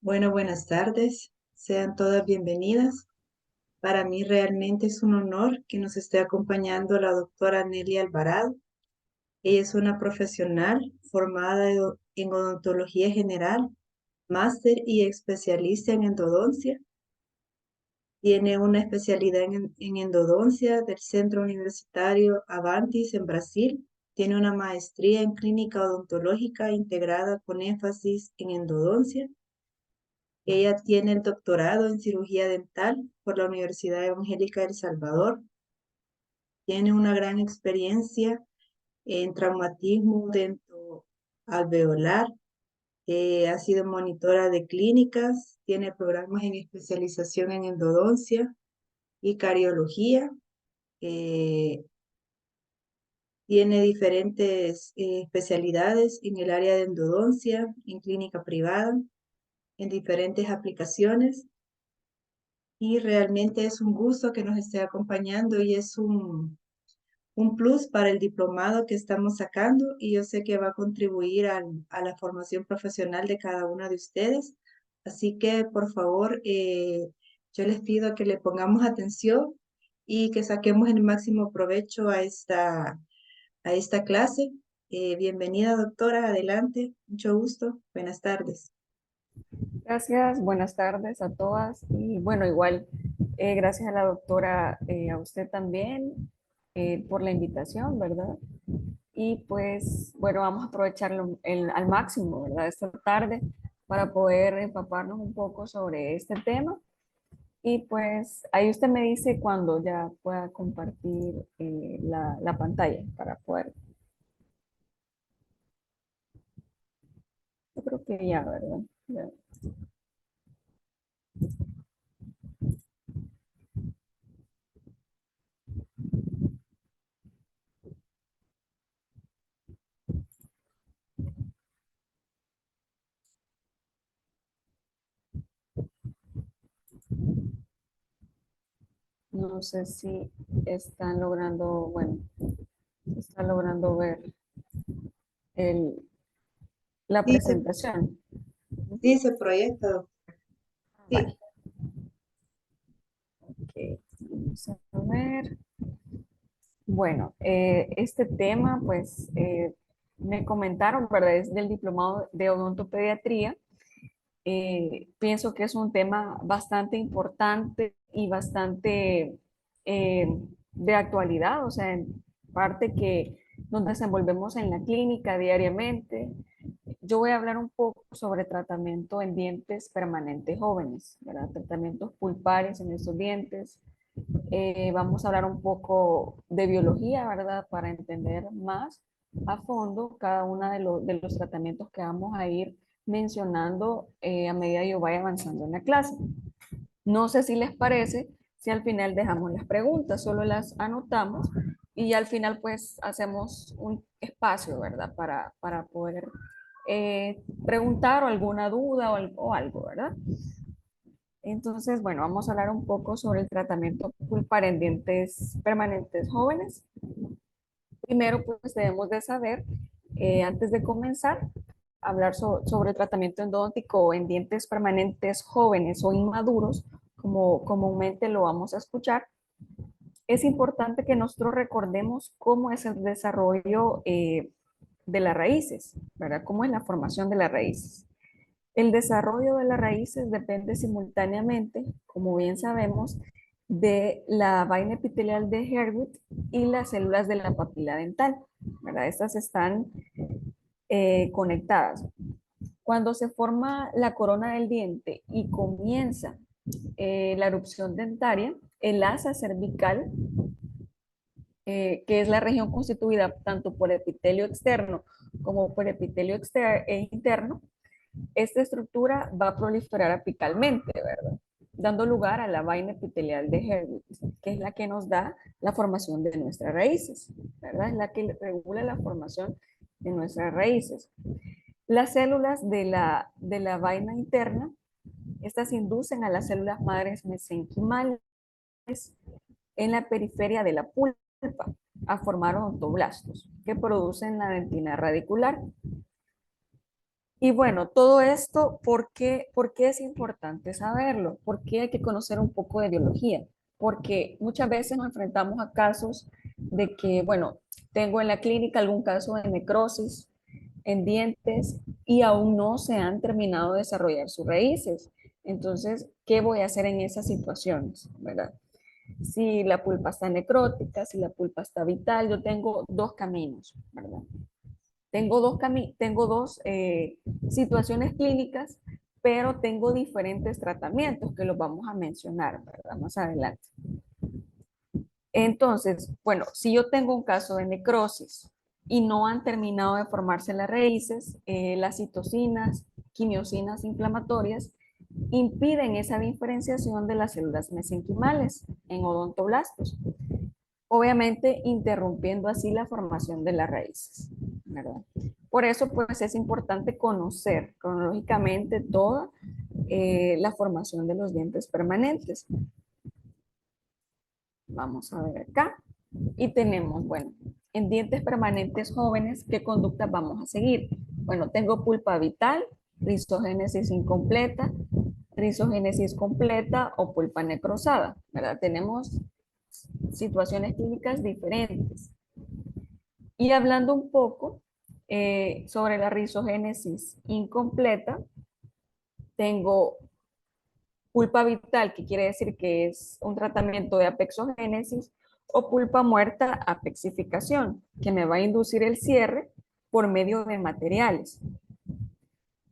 Bueno, buenas tardes. Sean todas bienvenidas. Para mí realmente es un honor que nos esté acompañando la doctora Nelly Alvarado. Ella es una profesional formada en odontología general, máster y especialista en endodoncia. Tiene una especialidad en endodoncia del Centro Universitario Avantis en Brasil. Tiene una maestría en clínica odontológica integrada con énfasis en endodoncia. Ella tiene el doctorado en cirugía dental por la Universidad Evangélica de El Salvador. Tiene una gran experiencia en traumatismo dentoalveolar. Ha sido monitora de clínicas. Tiene programas en especialización en endodoncia y cariología. Eh, Tiene diferentes especialidades en el área de endodoncia, en clínica privada, en diferentes aplicaciones. Y realmente es un gusto que nos esté acompañando y es un plus para el diplomado que estamos sacando y yo sé que va a contribuir a la formación profesional de cada una de ustedes. Así que, por favor, yo les pido que le pongamos atención y que saquemos el máximo provecho a esta clase. Bienvenida, doctora. Adelante. Mucho gusto. Buenas tardes. Gracias, buenas tardes a todas. Y bueno, igual, gracias a la doctora, a usted también por la invitación, ¿verdad? Y pues, bueno, vamos a aprovecharlo al máximo, ¿verdad? Esta tarde para poder empaparnos un poco sobre este tema. Y pues ahí usted me dice cuando ya pueda compartir la pantalla para poder. Yo creo que ya, ¿verdad? Ya. No sé si están logrando, bueno, está logrando ver el, la Sí, presentación. sí, Ujú. se proyecta, doctora. Vale, Sí. ok, vamos a ver. Bueno, este tema, pues, me comentaron, ¿verdad? Es del diplomado de odontopediatría. Pienso que es un tema bastante importante y bastante de actualidad, o sea, en parte que nos desenvolvemos en la clínica diariamente. Yo voy a hablar un poco sobre tratamiento en dientes permanentes jóvenes, ¿verdad? Tratamientos pulpares en estos dientes. Vamos a hablar un poco de biología, ¿verdad? Para entender más a fondo cada uno de los tratamientos que vamos a ir mencionando a medida yo vaya avanzando en la clase. No sé si les parece, si al final dejamos las preguntas, solo las anotamos y al final pues hacemos un espacio, ¿verdad? Para poder preguntar o alguna duda o algo, ¿verdad? Entonces, bueno, vamos a hablar un poco sobre el tratamiento pulpar en dientes permanentes jóvenes. Primero, pues debemos de saber, antes de comenzar, hablar sobre el tratamiento endodóntico en dientes permanentes jóvenes o inmaduros, como comúnmente lo vamos a escuchar. Es importante que nosotros recordemos cómo es el desarrollo de las raíces, ¿verdad? Cómo es la formación de las raíces. El desarrollo de las raíces depende simultáneamente, como bien sabemos, de la vaina epitelial de Herbert y las células de la papila dental, ¿verdad? Estas están conectadas. Cuando se forma la corona del diente y comienza la erupción dentaria, el asa cervical, que es la región constituida tanto por epitelio externo como por epitelio interno, esta estructura va a proliferar apicalmente, ¿verdad? Dando lugar a la vaina epitelial de Herbert, que es la que nos da la formación de nuestras raíces, ¿verdad? Es la que regula la formación de nuestras raíces. Las células de la vaina interna, estas inducen a las células madres mesenquimales en la periferia de la pulpa a formar odontoblastos, que producen la dentina radicular. Y bueno, todo esto, por qué es importante saberlo? ¿Por qué hay que conocer un poco de biología? Porque muchas veces nos enfrentamos a casos de que, bueno, tengo en la clínica algún caso de necrosis en dientes y aún no se han terminado de desarrollar sus raíces. Entonces, ¿qué voy a hacer en esas situaciones? ¿Verdad? Si la pulpa está necrótica, si la pulpa está vital, yo tengo dos caminos, ¿verdad? Tengo dos situaciones clínicas, pero tengo diferentes tratamientos que los vamos a mencionar, ¿verdad? Más adelante. Entonces, bueno, si yo tengo un caso de necrosis y no han terminado de formarse las raíces, las citocinas, quimiosinas inflamatorias impiden esa diferenciación de las células mesenquimales en odontoblastos, obviamente interrumpiendo así la formación de las raíces, ¿verdad? Por eso, pues es importante conocer cronológicamente toda la formación de los dientes permanentes. Vamos a ver acá. Y tenemos, bueno, en dientes permanentes jóvenes, ¿qué conductas vamos a seguir? Bueno, tengo pulpa vital, rizogénesis incompleta, rizogénesis completa o pulpa necrosada, ¿verdad? Tenemos situaciones clínicas diferentes. Y hablando un poco sobre la rizogénesis incompleta, tengo pulpa vital, que quiere decir que es un tratamiento de apexogénesis, o pulpa muerta, apexificación, que me va a inducir el cierre por medio de materiales.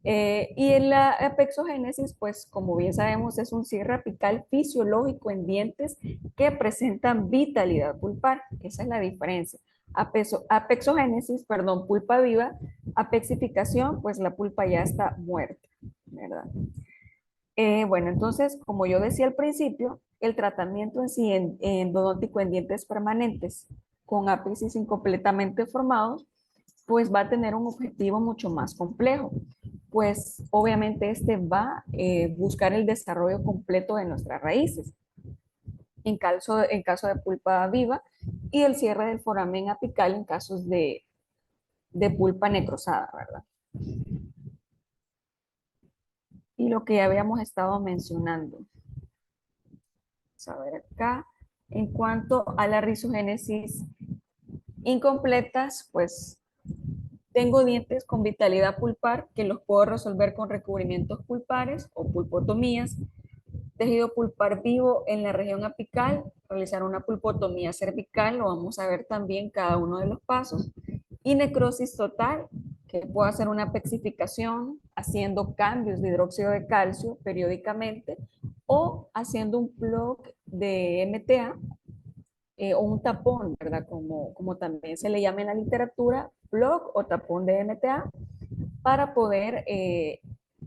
Y en la apexogénesis, pues como bien sabemos, es un cierre apical fisiológico en dientes que presentan vitalidad pulpar. Esa es la diferencia. Apexogénesis, perdón, pulpa viva, apexificación, pues la pulpa ya está muerta, ¿verdad? Bueno, entonces, como yo decía al principio, el tratamiento en sí endodóntico en dientes permanentes con ápices incompletamente formados, pues va a tener un objetivo mucho más complejo, pues obviamente este va a buscar el desarrollo completo de nuestras raíces, en caso de pulpa viva, y el cierre del foramen apical en casos de pulpa necrosada, ¿verdad? Y lo que ya habíamos estado mencionando. Vamos a ver acá. En cuanto a la rizogénesis incompletas, pues tengo dientes con vitalidad pulpar que los puedo resolver con recubrimientos pulpares o pulpotomías. Tejido pulpar vivo en la región apical, realizar una pulpotomía cervical, lo vamos a ver también cada uno de los pasos. Y necrosis total, que puedo hacer una apexificación haciendo cambios de hidróxido de calcio periódicamente o haciendo un plug de MTA o un tapón, ¿verdad? Como también se le llama en la literatura, plug o tapón de MTA para poder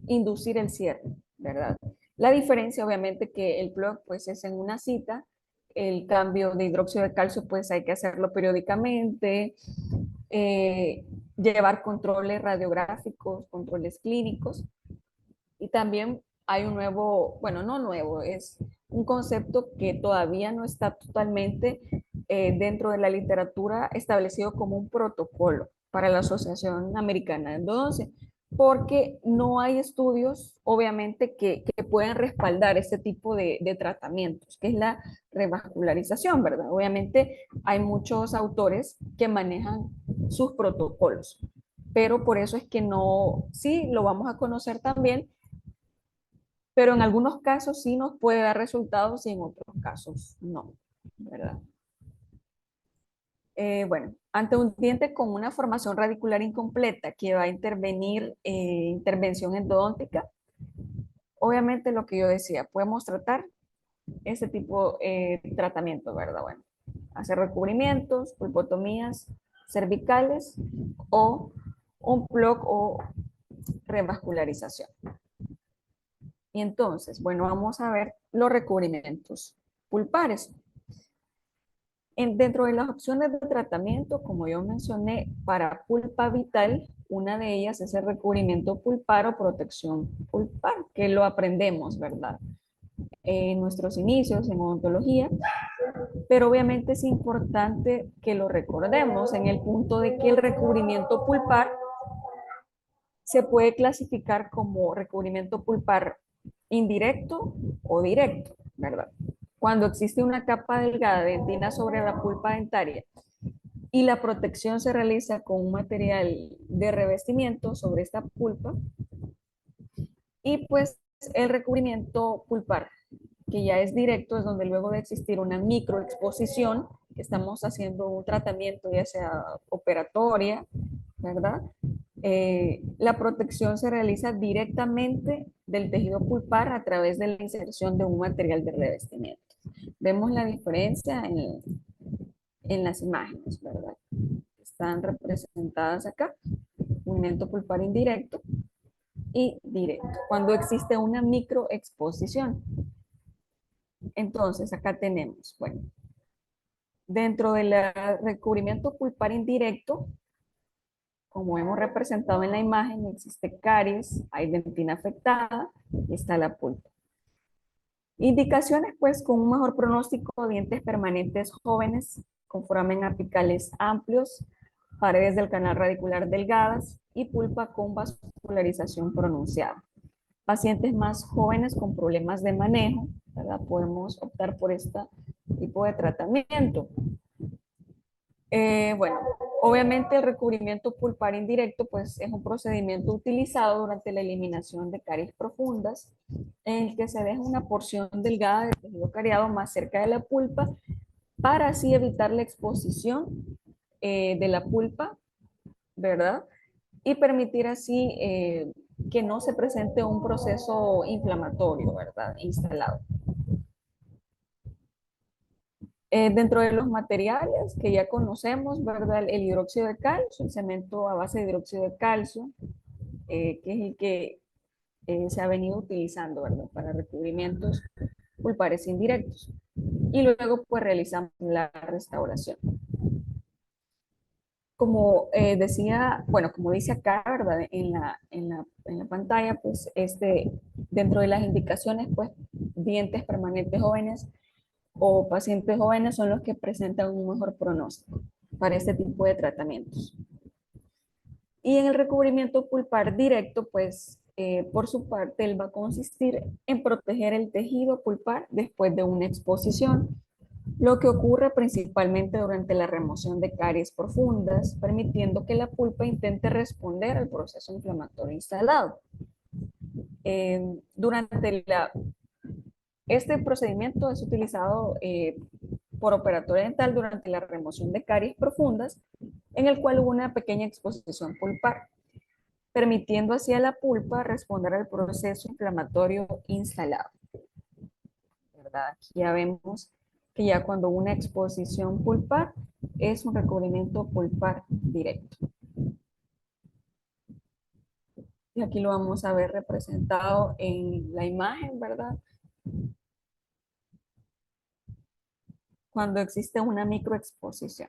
inducir el cierre, ¿verdad? La diferencia, obviamente, que el plug pues es en una cita, el cambio de hidróxido de calcio pues hay que hacerlo periódicamente, llevar controles radiográficos, controles clínicos, y también hay un nuevo, bueno, no nuevo, es un concepto que todavía no está totalmente dentro de la literatura establecido como un protocolo para la Asociación Americana de Endodoncia, porque no hay estudios, obviamente, que puedan respaldar este tipo de tratamientos, que es la revascularización, ¿verdad? Obviamente hay muchos autores que manejan sus protocolos, pero por eso es que no, sí, lo vamos a conocer también, pero en algunos casos sí nos puede dar resultados y en otros casos no, ¿verdad? Bueno, ante un diente con una formación radicular incompleta que va a intervenir intervención endodóntica, obviamente lo que yo decía, podemos tratar ese tipo de tratamiento, ¿verdad? Bueno, hacer recubrimientos, pulpotomías cervicales o un plug o revascularización. Y entonces, bueno, vamos a ver los recubrimientos pulpares. Dentro de las opciones de tratamiento, como yo mencioné, para pulpa vital, una de ellas es el recubrimiento pulpar o protección pulpar, que lo aprendemos, ¿verdad? En nuestros inicios en odontología, pero obviamente es importante que lo recordemos en el punto de que el recubrimiento pulpar se puede clasificar como recubrimiento pulpar indirecto o directo, ¿verdad? Cuando existe una capa delgada de dentina sobre la pulpa dentaria y la protección se realiza con un material de revestimiento sobre esta pulpa, y pues el recubrimiento pulpar, que ya es directo, es donde luego de existir una microexposición, estamos haciendo un tratamiento ya sea operatoria, ¿verdad? La protección se realiza directamente del tejido pulpar a través de la inserción de un material de revestimiento. Vemos la diferencia en las imágenes, ¿verdad? Están representadas acá, movimiento pulpar indirecto y directo, cuando existe una microexposición. Entonces, acá tenemos, bueno, dentro del recubrimiento pulpar indirecto, como hemos representado en la imagen, existe caries, hay dentina afectada y está la pulpa. Indicaciones, pues, con un mejor pronóstico, dientes permanentes jóvenes, con foramen apicales amplios, paredes del canal radicular delgadas y pulpa con vascularización pronunciada. Pacientes más jóvenes con problemas de manejo, ¿verdad? Podemos optar por este tipo de tratamiento. Bueno, obviamente el recubrimiento pulpar indirecto pues es un procedimiento utilizado durante la eliminación de caries profundas en el que se deja una porción delgada de tejido cariado más cerca de la pulpa para así evitar la exposición de la pulpa, ¿verdad? Y permitir así que no se presente un proceso inflamatorio, ¿verdad? Instalado. Dentro de los materiales que ya conocemos, ¿verdad? El hidróxido de calcio, el cemento a base de hidróxido de calcio, que es el que se ha venido utilizando, ¿verdad? Para recubrimientos pulpares indirectos. Y luego, pues, realizamos la restauración. Como decía, bueno, como dice acá, ¿verdad? En la pantalla, pues, dentro de las indicaciones, pues, dientes permanentes jóvenes o pacientes jóvenes son los que presentan un mejor pronóstico para este tipo de tratamientos. Y en el recubrimiento pulpar directo, pues por su parte, él va a consistir en proteger el tejido pulpar después de una exposición, lo que ocurre principalmente durante la remoción de caries profundas, permitiendo que la pulpa intente responder al proceso inflamatorio instalado. Durante este procedimiento es utilizado por operatorio dental durante la remoción de caries profundas, en el cual hubo una pequeña exposición pulpar, permitiendo así a la pulpa responder al proceso inflamatorio instalado. ¿Verdad? Aquí ya vemos que ya cuando una exposición pulpar es un recubrimiento pulpar directo. Y aquí lo vamos a ver representado en la imagen, ¿verdad? Cuando existe una microexposición.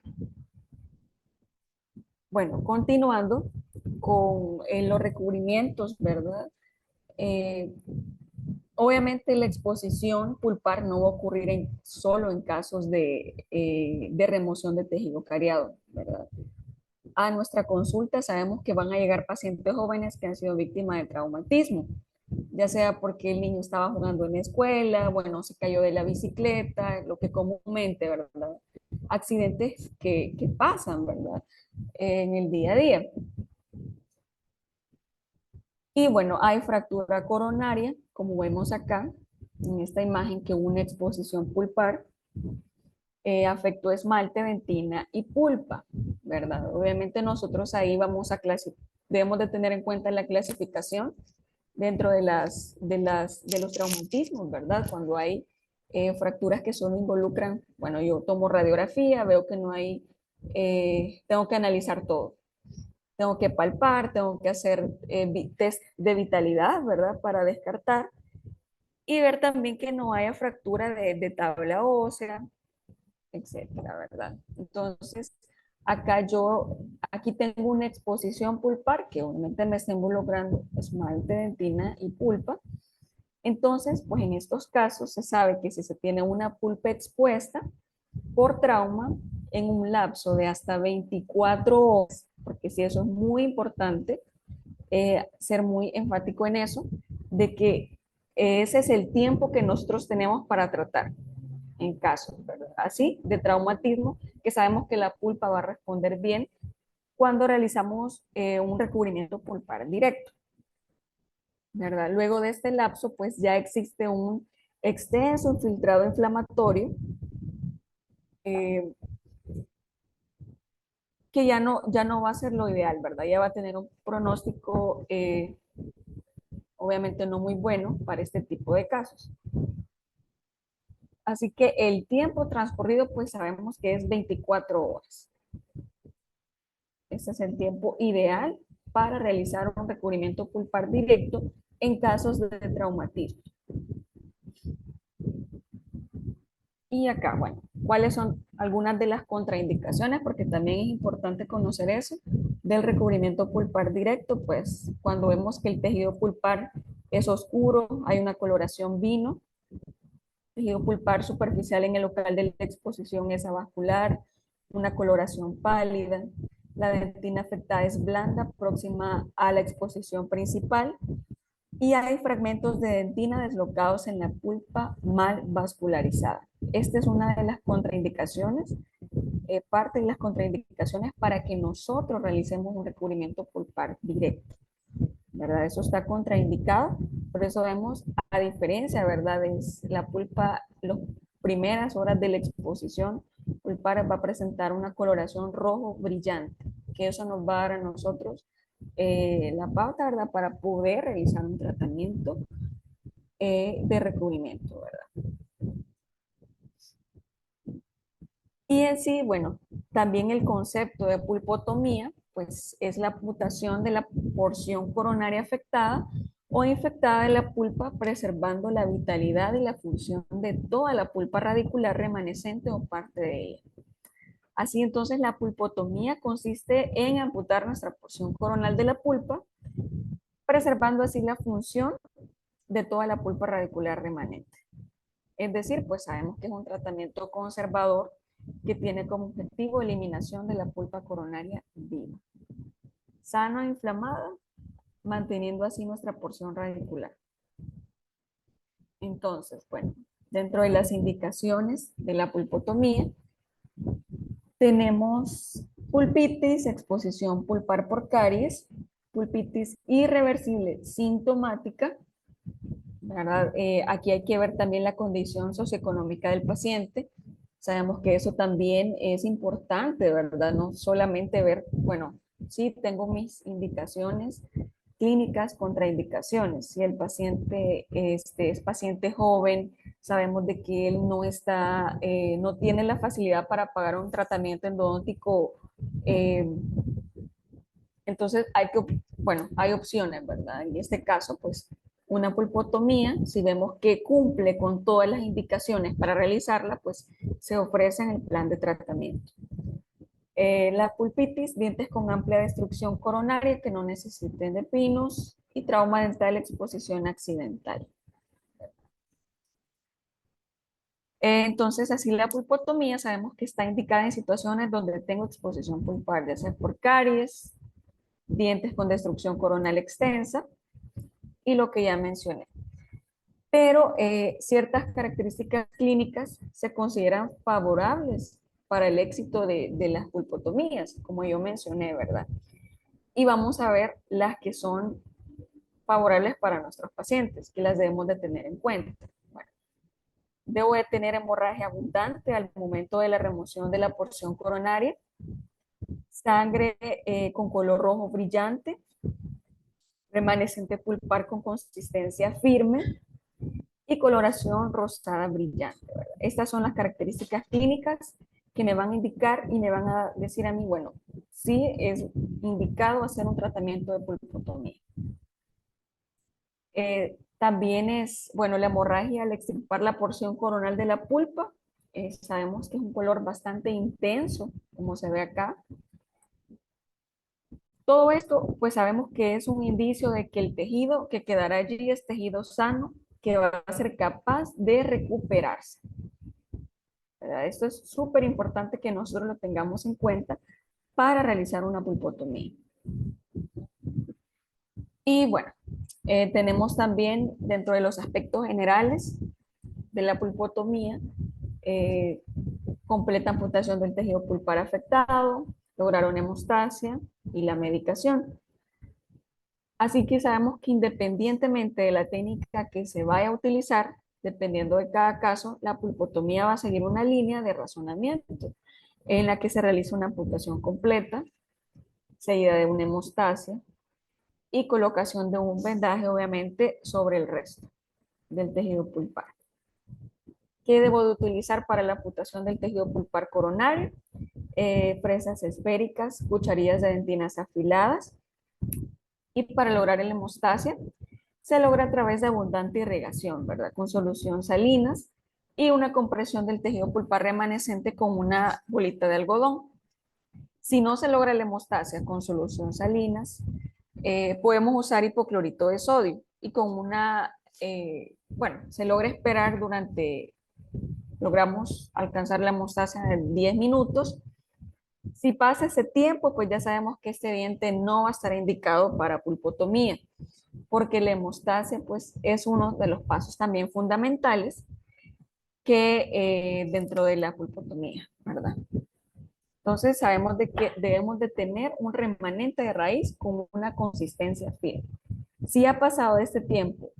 Bueno, continuando con los recubrimientos, ¿verdad? Eh, Obviamente la exposición pulpar no va a ocurrir solo en casos de remoción de tejido cariado, ¿verdad? A nuestra consulta sabemos que van a llegar pacientes jóvenes que han sido víctimas de traumatismo, ya sea porque el niño estaba jugando en la escuela, bueno, se cayó de la bicicleta, lo que comúnmente, ¿verdad? Accidentes que pasan, ¿verdad? En el día a día. Y bueno, hay fractura coronaria, como vemos acá, en esta imagen, que una exposición pulpar afectó esmalte, dentina y pulpa, ¿verdad? Obviamente nosotros ahí vamos a debemos de tener en cuenta la clasificación dentro de los traumatismos, ¿verdad? Cuando hay fracturas que solo involucran, bueno, yo tomo radiografía, veo que no hay, tengo que analizar todo. Tengo que palpar, tengo que hacer test de vitalidad, ¿verdad? Para descartar y ver también que no haya fractura de tabla ósea, etcétera, ¿verdad? Entonces, aquí tengo una exposición pulpar que obviamente me está involucrando esmalte, dentina y pulpa. Entonces, pues en estos casos se sabe que si se tiene una pulpa expuesta por trauma en un lapso de hasta 24 horas, porque si eso es muy importante, ser muy enfático en eso, de que ese es el tiempo que nosotros tenemos para tratar en casos, ¿verdad? Así, de traumatismo, que sabemos que la pulpa va a responder bien cuando realizamos un recubrimiento pulpar directo, ¿verdad? Luego de este lapso, pues ya existe un extenso infiltrado inflamatorio eh, que ya no va a ser lo ideal, ¿verdad? Ya va a tener un pronóstico obviamente no muy bueno para este tipo de casos. Así que el tiempo transcurrido, pues sabemos que es 24 horas. Ese es el tiempo ideal para realizar un recubrimiento pulpar directo en casos de traumatismo. Y acá, bueno, ¿cuáles son algunas de las contraindicaciones? Porque también es importante conocer eso del recubrimiento pulpar directo, pues cuando vemos que el tejido pulpar es oscuro, hay una coloración vino, tejido pulpar superficial en el local de la exposición es avascular, una coloración pálida, la dentina afectada es blanda, próxima a la exposición principal, y hay fragmentos de dentina deslocados en la pulpa mal vascularizada. Esta es una de las contraindicaciones, parte de las contraindicaciones para que nosotros realicemos un recubrimiento pulpar directo, ¿verdad? Eso está contraindicado, por eso vemos, a diferencia, ¿verdad? Es la pulpa, las primeras horas de la exposición pulpar va a presentar una coloración rojo brillante, que eso nos va a dar a nosotros la pauta, ¿verdad? Para poder realizar un tratamiento de recubrimiento, ¿verdad? Y en sí, bueno, también el concepto de pulpotomía, pues es la amputación de la porción coronaria afectada o infectada de la pulpa, preservando la vitalidad y la función de toda la pulpa radicular remanescente o parte de ella. Así entonces la pulpotomía consiste en amputar nuestra porción coronal de la pulpa, preservando así la función de toda la pulpa radicular remanente. Es decir, pues sabemos que es un tratamiento conservador que tiene como objetivo eliminación de la pulpa coronaria viva, sana e inflamada, manteniendo así nuestra porción radicular. Entonces, bueno, dentro de las indicaciones de la pulpotomía, tenemos pulpitis, exposición pulpar por caries, pulpitis irreversible sintomática, ¿verdad? Aquí hay que ver también la condición socioeconómica del paciente. Sabemos que eso también es importante, ¿verdad? No solamente ver, bueno, sí tengo mis indicaciones clínicas, contraindicaciones. Si el paciente es paciente joven, sabemos de que él no está, no tiene la facilidad para pagar un tratamiento endodóntico, eh, entonces hay que, bueno, hay opciones, ¿verdad? En este caso, pues una pulpotomía, si vemos que cumple con todas las indicaciones para realizarla, pues se ofrece en el plan de tratamiento. La pulpitis, dientes con amplia destrucción coronaria que no necesiten de pinos y trauma dental, exposición accidental. Entonces, así la pulpotomía sabemos que está indicada en situaciones donde tengo exposición pulpar, ya sea por caries, dientes con destrucción coronal extensa y lo que ya mencioné. Pero ciertas características clínicas se consideran favorables para el éxito de las pulpotomías, como yo mencioné, ¿verdad? Y vamos a ver las que son favorables para nuestros pacientes, que las debemos de tener en cuenta. Bueno, debo de tener hemorragia abundante al momento de la remoción de la porción coronaria, sangre con color rojo brillante, remanescente pulpar con consistencia firme y coloración rosada brillante, ¿verdad? Estas son las características clínicas que me van a indicar y me van a decir a mí, bueno, sí es indicado hacer un tratamiento de pulpotomía. También es, bueno, la hemorragia al extirpar la porción coronal de la pulpa, sabemos que es un color bastante intenso, como se ve acá. Todo esto, pues sabemos que es un indicio de que el tejido que quedará allí es tejido sano, que va a ser capaz de recuperarse, ¿verdad? Esto es súper importante que nosotros lo tengamos en cuenta para realizar una pulpotomía. Y bueno, tenemos también dentro de los aspectos generales de la pulpotomía, eh, completa amputación del tejido pulpar afectado, lograr una hemostasia y la medicación. Así que sabemos que independientemente de la técnica que se vaya a utilizar, dependiendo de cada caso, la pulpotomía va a seguir una línea de razonamiento en la que se realiza una amputación completa, seguida de una hemostasia y colocación de un vendaje, obviamente, sobre el resto del tejido pulpar. ¿Qué debo de utilizar para la amputación del tejido pulpar coronario? Fresas esféricas, cucharillas de dentinas afiladas, y para lograr la hemostasia se logra a través de abundante irrigación, ¿verdad? Con solución salinas y una compresión del tejido pulpar remanescente con una bolita de algodón. Si no se logra la hemostasia con solución salinas, podemos usar hipoclorito de sodio y con una, bueno, se logra esperar logramos alcanzar la hemostasia en 10 minutos. Si pasa ese tiempo, pues ya sabemos que este diente no va a estar indicado para pulpotomía, porque la hemostasia pues es uno de los pasos también fundamentales que dentro de la pulpotomía, ¿verdad? Entonces sabemos de que debemos de tener un remanente de raíz con una consistencia firme. Si ha pasado este tiempo,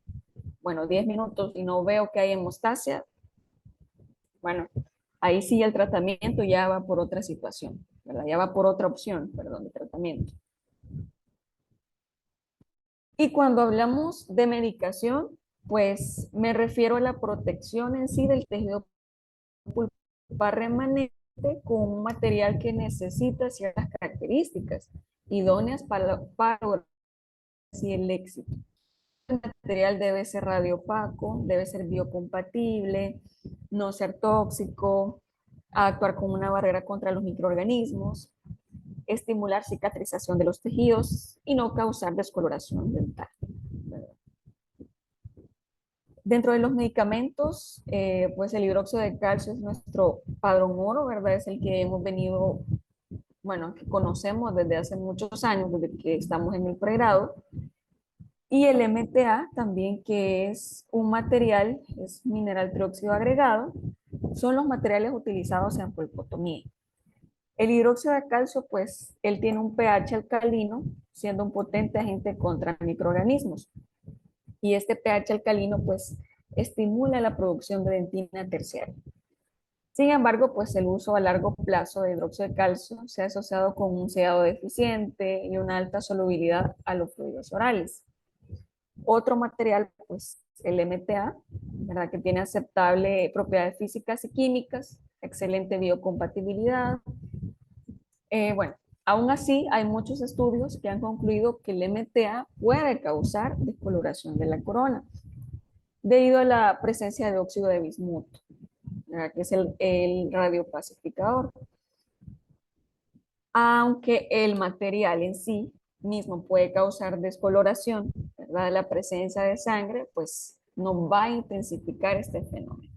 bueno, 10 minutos y no veo que hay hemostasia, bueno, ahí sí el tratamiento ya va por otra situación, ¿verdad? Ya va por otra opción, perdón, de tratamiento. Y cuando hablamos de medicación, pues me refiero a la protección en sí del tejido pulpar remanente con un material que necesita ciertas características idóneas para lograr así el éxito. El material debe ser radiopaco, debe ser biocompatible, no ser tóxico, actuar como una barrera contra los microorganismos, estimular cicatrización de los tejidos y no causar descoloración dental. Dentro de los medicamentos, pues el hidróxido de calcio es nuestro padrón oro, ¿verdad? Es el que hemos venido, bueno, que conocemos desde hace muchos años, desde que estamos en el pregrado. Y el MTA también, que es un material, es mineral trióxido agregado, son los materiales utilizados en pulpotomía. El hidróxido de calcio, pues, él tiene un pH alcalino, siendo un potente agente contra microorganismos. Y este pH alcalino, pues, estimula la producción de dentina terciaria. Sin embargo, pues el uso a largo plazo de hidróxido de calcio se ha asociado con un sellado deficiente y una alta solubilidad a los fluidos orales. Otro material, pues el MTA, ¿verdad? Que tiene aceptable propiedades físicas y químicas, excelente biocompatibilidad. Bueno, aún así hay muchos estudios que han concluido que el MTA puede causar descoloración de la corona debido a la presencia de óxido de bismuto, ¿verdad? Que es el radiopacificador. Aunque el material en sí mismo puede causar descoloración, ¿verdad? La presencia de sangre, pues no va a intensificar este fenómeno.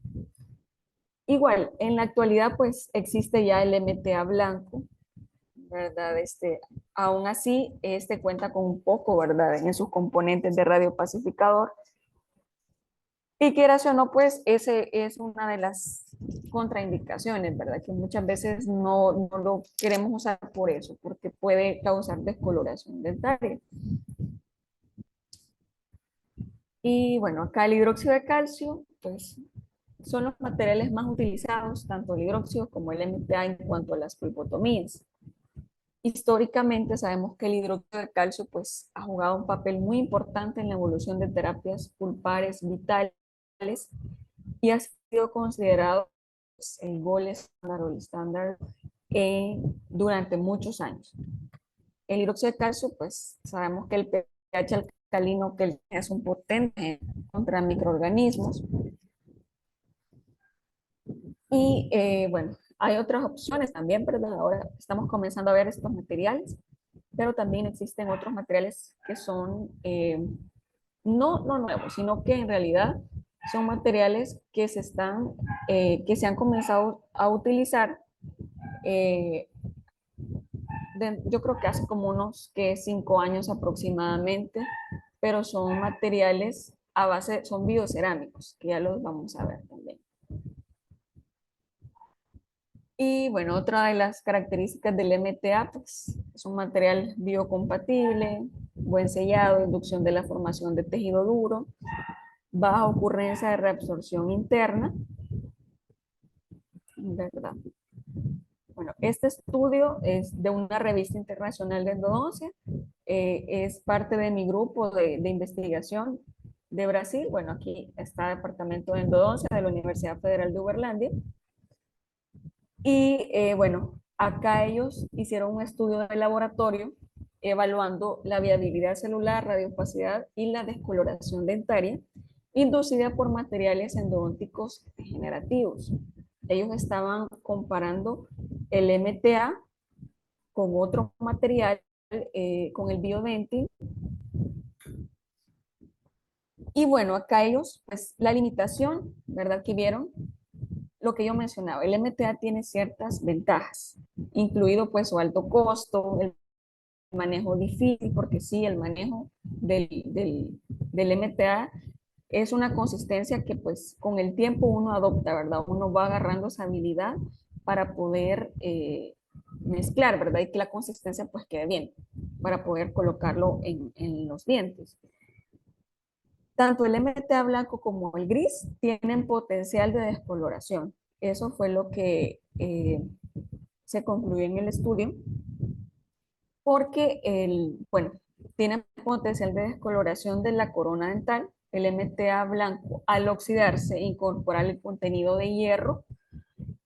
Igual, en la actualidad, pues existe ya el MTA blanco, ¿verdad? Aún así, este cuenta con un poco, ¿verdad? En sus componentes de radiopacificador. Y quieras o no, pues ese es una de las contraindicaciones, ¿verdad? Que muchas veces no lo queremos usar por eso, porque puede causar descoloración dentaria. Y bueno, acá el hidróxido de calcio, pues son los materiales más utilizados, tanto el hidróxido como el MTA en cuanto a las pulpotomías. Históricamente sabemos que el hidróxido de calcio pues ha jugado un papel muy importante en la evolución de terapias pulpares vitales y ha sido considerado el gold estándar o el estándar durante muchos años. El hidróxido de calcio, pues sabemos que el pH alcalino que es un potente contra microorganismos. Y bueno, hay otras opciones también, ¿verdad? Ahora estamos comenzando a ver estos materiales, pero también existen otros materiales que son no nuevos, sino que en realidad son materiales que que se han comenzado a utilizar, eh, yo creo que hace como unos 5 años aproximadamente, pero son materiales a base, son biocerámicos, que ya los vamos a ver también. Y bueno, otra de las características del MTA, pues, es un material biocompatible, buen sellado, inducción de la formación de tejido duro, baja ocurrencia de reabsorción interna, ¿verdad? Bueno, este estudio es de una revista internacional de endodoncia, es parte de mi grupo de investigación de Brasil. Bueno, aquí está el Departamento de Endodoncia de la Universidad Federal de Uberlândia. Y bueno, acá ellos hicieron un estudio de laboratorio evaluando la viabilidad celular, radiopacidad y la descoloración dentaria inducida por materiales endodónticos degenerativos. Ellos estaban comparando el MTA con otro material, con el biodentin. Y bueno, acá ellos, pues la limitación, ¿verdad? Que vieron, lo que yo mencionaba, el MTA tiene ciertas ventajas, incluido pues su alto costo, el manejo difícil, porque sí, el manejo del MTA es una consistencia que pues con el tiempo uno adopta, ¿verdad? Uno va agarrando esa habilidad para poder mezclar, ¿verdad? Y que la consistencia pues quede bien, para poder colocarlo en los dientes. Tanto el MTA blanco como el gris tienen potencial de descoloración. Eso fue lo que se concluyó en el estudio, porque bueno, tiene potencial de descoloración de la corona dental. El MTA blanco, al oxidarse, incorporar el contenido de hierro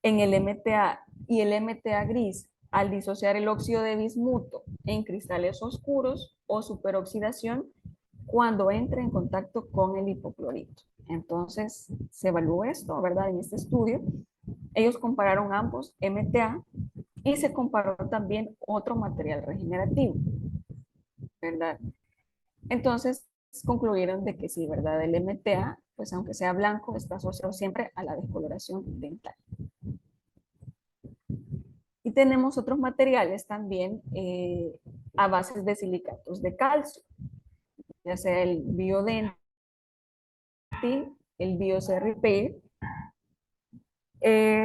en el MTA, y el MTA gris, al disociar el óxido de bismuto en cristales oscuros o superoxidación, cuando entra en contacto con el hipoclorito. Entonces, se evaluó esto, ¿verdad? En este estudio, ellos compararon ambos MTA y se comparó también otro material regenerativo, ¿verdad? Entonces, concluyeron de que sí, ¿verdad? El MTA, pues aunque sea blanco, está asociado siempre a la descoloración dental. Y tenemos otros materiales también a bases de silicatos de calcio, ya sea el Biodentin, el BioCRP.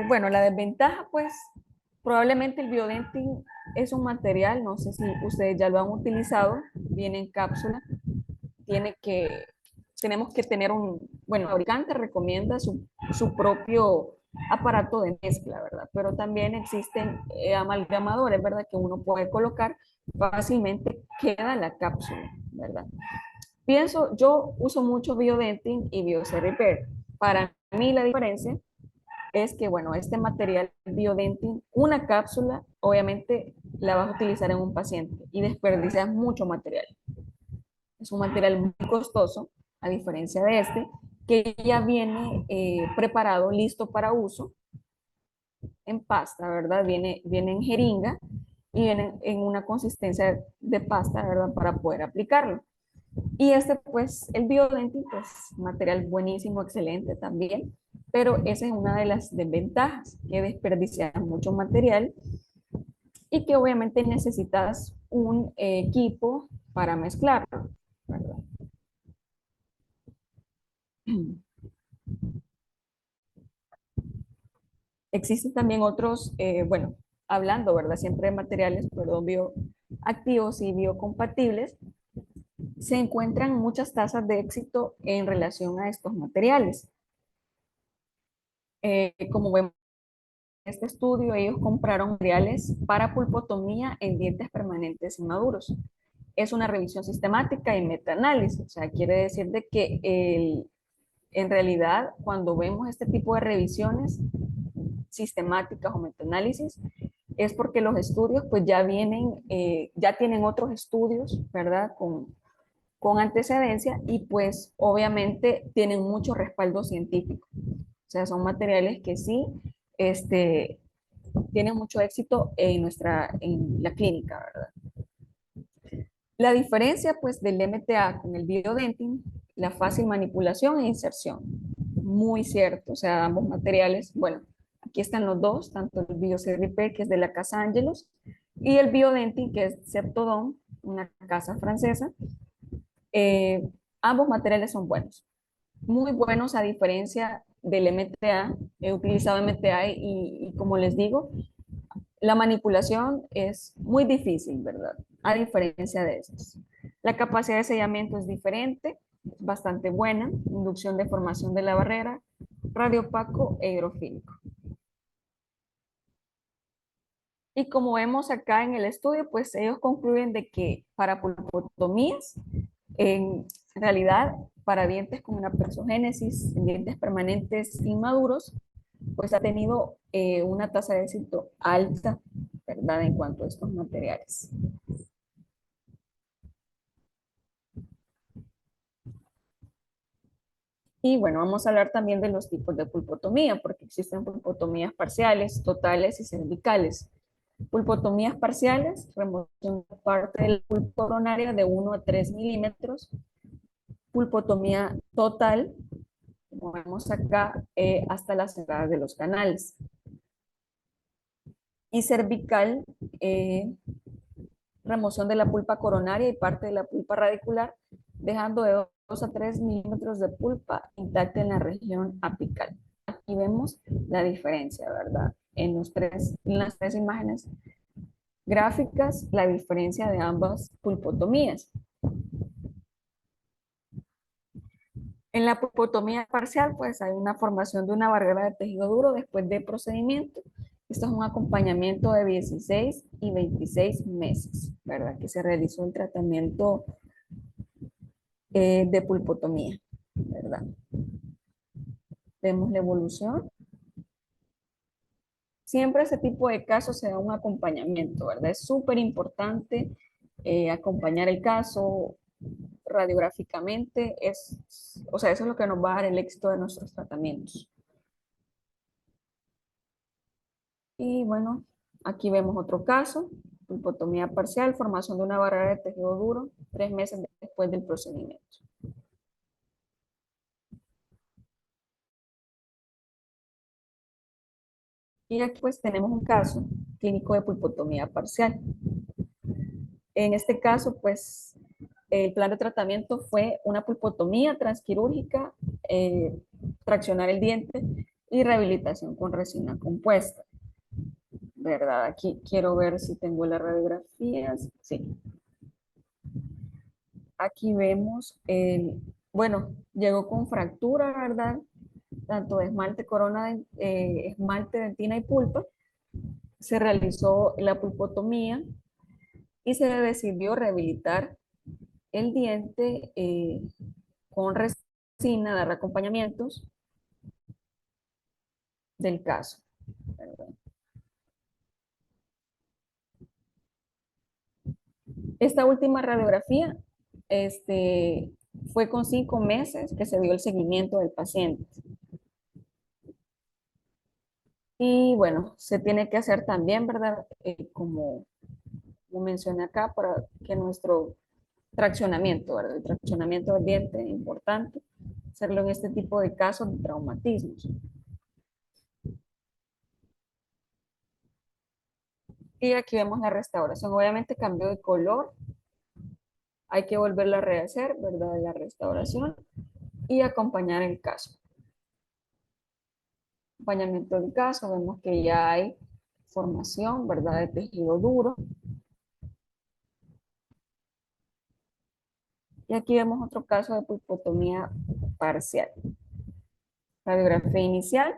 Bueno, la desventaja, pues, probablemente el Biodentin es un material, no sé si ustedes ya lo han utilizado, viene en cápsula, tiene que, tenemos que tener bueno, el fabricante recomienda su propio aparato de mezcla, ¿verdad? Pero también existen amalgamadores, ¿verdad? Que uno puede colocar fácilmente, queda la cápsula, ¿verdad? Yo uso mucho Biodentin y BioCRP. Para mí la diferencia es que, bueno, este material Biodentin, una cápsula, obviamente la vas a utilizar en un paciente y desperdicias mucho material. Es un material muy costoso, a diferencia de este, que ya viene preparado, listo para uso en pasta, ¿verdad? Viene en jeringa y viene en una consistencia de pasta, ¿verdad? Para poder aplicarlo. Y este, pues, el Biodentin, pues, material buenísimo, excelente también, pero esa es una de las desventajas, que desperdicias mucho material y que obviamente necesitas un equipo para mezclarlo, ¿verdad? Existen también otros, bueno, hablando, ¿verdad? Siempre de materiales, perdón, bioactivos y biocompatibles, se encuentran muchas tasas de éxito en relación a estos materiales. Como vemos en este estudio, ellos compraron materiales para pulpotomía en dientes permanentes inmaduros. Es una revisión sistemática y metaanálisis, o sea, quiere decir de que en realidad cuando vemos este tipo de revisiones sistemáticas o metaanálisis, es porque los estudios pues ya vienen, ya tienen otros estudios, ¿verdad? Con antecedencia y pues obviamente tienen mucho respaldo científico. O sea, son materiales que sí este, tienen mucho éxito en la clínica, ¿verdad? La diferencia pues del MTA con el Biodentin, la fácil manipulación e inserción. Muy cierto, o sea, ambos materiales, bueno, aquí están los dos, tanto el BioCRP, que es de la casa Angelus, y el Biodentin, que es Septodon, una casa francesa. Eh, Ambos materiales son buenos, muy buenos a diferencia del MTA. He utilizado MTA y como les digo, la manipulación es muy difícil, ¿verdad? A diferencia de esos. La capacidad de sellamiento es diferente, es bastante buena, inducción de formación de la barrera, radiopaco e hidrofílico. Y como vemos acá en el estudio, pues ellos concluyen de que para pulpotomías, en realidad, para dientes con una persogénesis, dientes permanentes inmaduros, pues ha tenido una tasa de éxito alta, ¿verdad? En cuanto a estos materiales. Y bueno, vamos a hablar también de los tipos de pulpotomía, porque existen pulpotomías parciales, totales y cervicales. Pulpotomías parciales, remoción de parte de la pulpa coronaria de 1 a 3 milímetros. Pulpotomía total, como vemos acá, hasta las entradas de los canales. Y cervical, remoción de la pulpa coronaria y parte de la pulpa radicular, dejando de 2 a 3 milímetros de pulpa intacta en la región apical. Aquí vemos la diferencia, ¿verdad? En las tres imágenes gráficas, la diferencia de ambas pulpotomías. En la pulpotomía parcial, pues hay una formación de una barrera de tejido duro después del procedimiento. Esto es un acompañamiento de 16 y 26 meses, ¿verdad? Que se realizó el tratamiento de pulpotomía, ¿verdad? Vemos la evolución. Siempre ese tipo de casos se da un acompañamiento, ¿verdad? Es súper importante acompañar el caso radiográficamente. O sea, eso es lo que nos va a dar el éxito de nuestros tratamientos. Y bueno, aquí vemos otro caso, pulpotomía parcial, formación de una barrera de tejido duro 3 meses después del procedimiento. Y aquí pues tenemos un caso clínico de pulpotomía parcial. En este caso, pues el plan de tratamiento fue una pulpotomía transquirúrgica, traccionar el diente y rehabilitación con resina compuesta. ¿Verdad? Aquí quiero ver si tengo las radiografías. Sí. Aquí vemos, bueno, llegó con fractura, ¿verdad? Tanto de esmalte, corona, esmalte, dentina y pulpa. Se realizó la pulpotomía y se decidió rehabilitar el diente con resina, dar acompañamientos del caso. ¿Verdad? Esta última radiografía fue con 5 meses que se dio el seguimiento del paciente. Y bueno, se tiene que hacer también, ¿verdad? Como mencioné acá, para que nuestro traccionamiento, ¿verdad? El traccionamiento del diente es importante, hacerlo en este tipo de casos de traumatismos. Y aquí vemos la restauración. Obviamente cambió de color, hay que volverla a rehacer, ¿verdad? La restauración y acompañar el caso. Acompañamiento del caso, vemos que ya hay formación, ¿verdad? De tejido duro. Y aquí vemos otro caso de pulpotomía parcial. Radiografía inicial,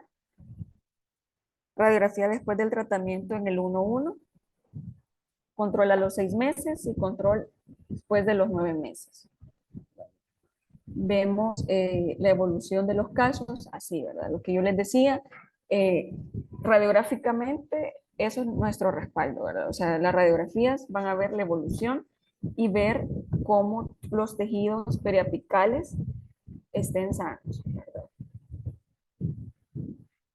radiografía después del tratamiento en el 1-1, control a los 6 meses y control después de los 9 meses. Vemos la evolución de los casos, así, ¿verdad? Lo que yo les decía, eh, radiográficamente, eso es nuestro respaldo, ¿verdad? O sea, las radiografías van a ver la evolución y ver cómo los tejidos periapicales estén sanos, ¿verdad?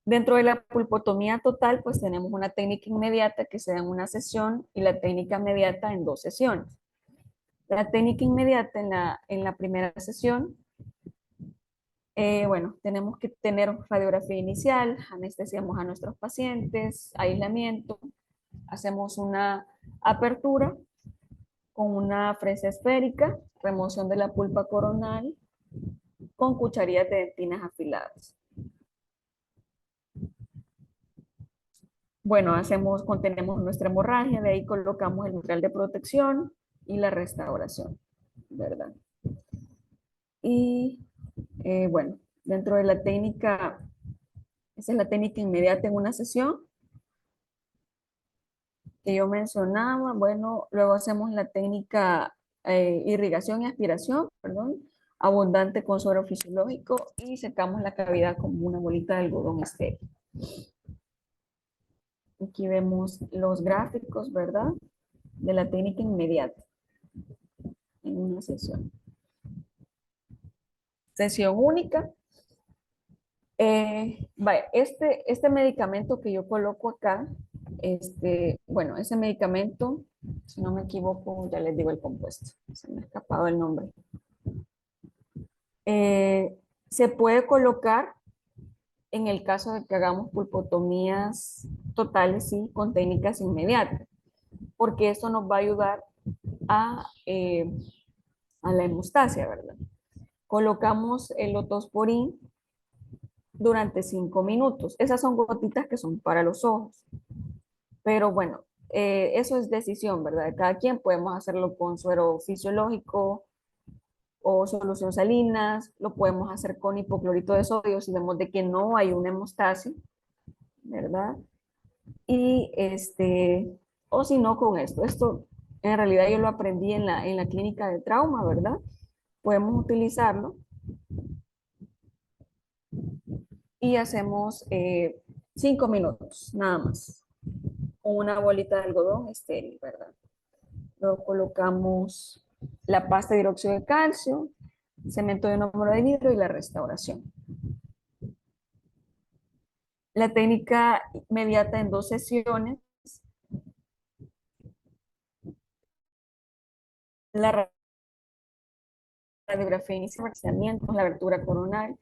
Dentro de la pulpotomía total, pues tenemos una técnica inmediata que se da en una sesión y la técnica inmediata en 2 sesiones. La técnica inmediata en la primera sesión, bueno, tenemos que tener radiografía inicial, anestesiamos a nuestros pacientes, aislamiento, hacemos una apertura con una fresa esférica, remoción de la pulpa coronal, con cucharillas de dentinas afiladas. Bueno, contenemos nuestra hemorragia, de ahí colocamos el material de protección y la restauración, ¿verdad? Y bueno, dentro de la técnica, esa es la técnica inmediata en una sesión que yo mencionaba. Bueno, luego hacemos la técnica irrigación y aspiración, perdón, abundante con suero fisiológico y secamos la cavidad como una bolita de algodón estéril. Aquí vemos los gráficos, ¿verdad? De la técnica inmediata en una sesión. Sesión única. Este medicamento que yo coloco acá, bueno, ese medicamento, si no me equivoco, ya les digo el compuesto, se me ha escapado el nombre. Se puede colocar en el caso de que hagamos pulpotomías totales, sí, con técnicas inmediatas, porque eso nos va a ayudar a la hemostasia, ¿verdad? Colocamos el otosporín durante 5 minutos. Esas son gotitas que son para los ojos. Pero bueno, eso es decisión, ¿verdad? De cada quien podemos hacerlo con suero fisiológico o solución salinas, lo podemos hacer con hipoclorito de sodio si vemos de que no hay una hemostasia, ¿verdad? Y o si no con esto. Esto en realidad yo lo aprendí en la clínica de trauma, ¿verdad? Podemos utilizarlo y hacemos 5 minutos, nada más, con una bolita de algodón estéril, ¿verdad? Luego colocamos la pasta de hidróxido de calcio, cemento de número de vidrio y la restauración. La técnica inmediata en 2 sesiones. La radiografía inicial, la abertura coronal,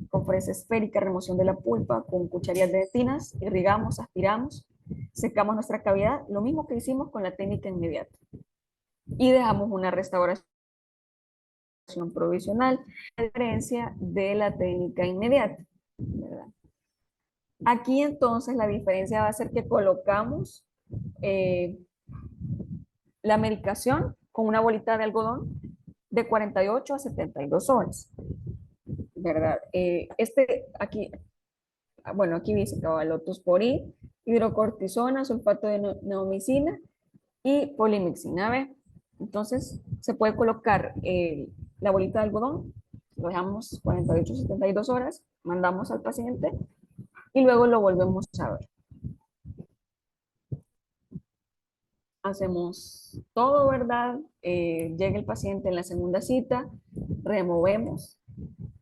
con fresa esférica, remoción de la pulpa, con cucharillas de dentinas, irrigamos, aspiramos, secamos nuestra cavidad, lo mismo que hicimos con la técnica inmediata. Y dejamos una restauración provisional, a diferencia de la técnica inmediata, ¿verdad? Aquí entonces la diferencia va a ser que colocamos la medicación con una bolita de algodón de 48 a 72 horas, ¿verdad? Aquí, bueno, aquí dice cabalotosporin, hidrocortisona, sulfato de neomicina y polimixina B. Entonces, se puede colocar la bolita de algodón, lo dejamos 48 a 72 horas, mandamos al paciente y luego lo volvemos a ver. Hacemos todo, ¿verdad? Llega el paciente en la segunda cita, removemos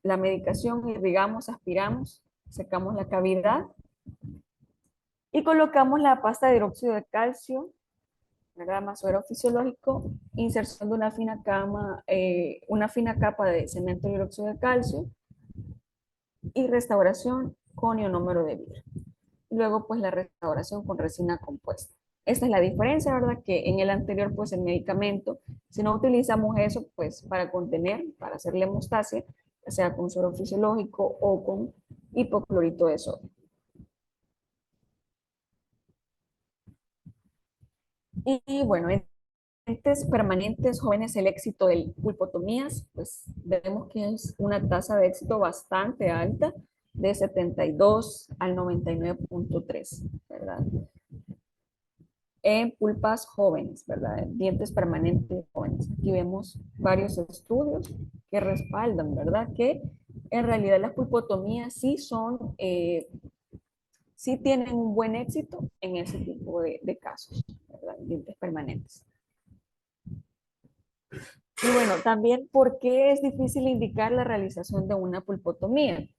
la medicación, irrigamos, aspiramos, secamos la cavidad y colocamos la pasta de hidróxido de calcio, ¿verdad? Más suero fisiológico, inserción de una fina capa de cemento de hidróxido de calcio y restauración con ionómero de vidrio. Luego, pues la restauración con resina compuesta. Esta es la diferencia, ¿verdad? Que en el anterior, pues el medicamento, si no utilizamos eso, pues para contener, para hacer la hemostasia, ya sea con suero fisiológico o con hipoclorito de sodio. Y bueno, en pacientes permanentes jóvenes, el éxito de pulpotomías, pues vemos que es una tasa de éxito bastante alta, de 72 al 99.3, ¿verdad? En pulpas jóvenes, ¿verdad? Dientes permanentes jóvenes. Aquí vemos varios estudios que respaldan, ¿verdad? Que en realidad las pulpotomías sí tienen un buen éxito en ese tipo de casos, ¿verdad? Dientes permanentes. Y bueno, también, ¿por qué es difícil indicar la realización de una pulpotomía?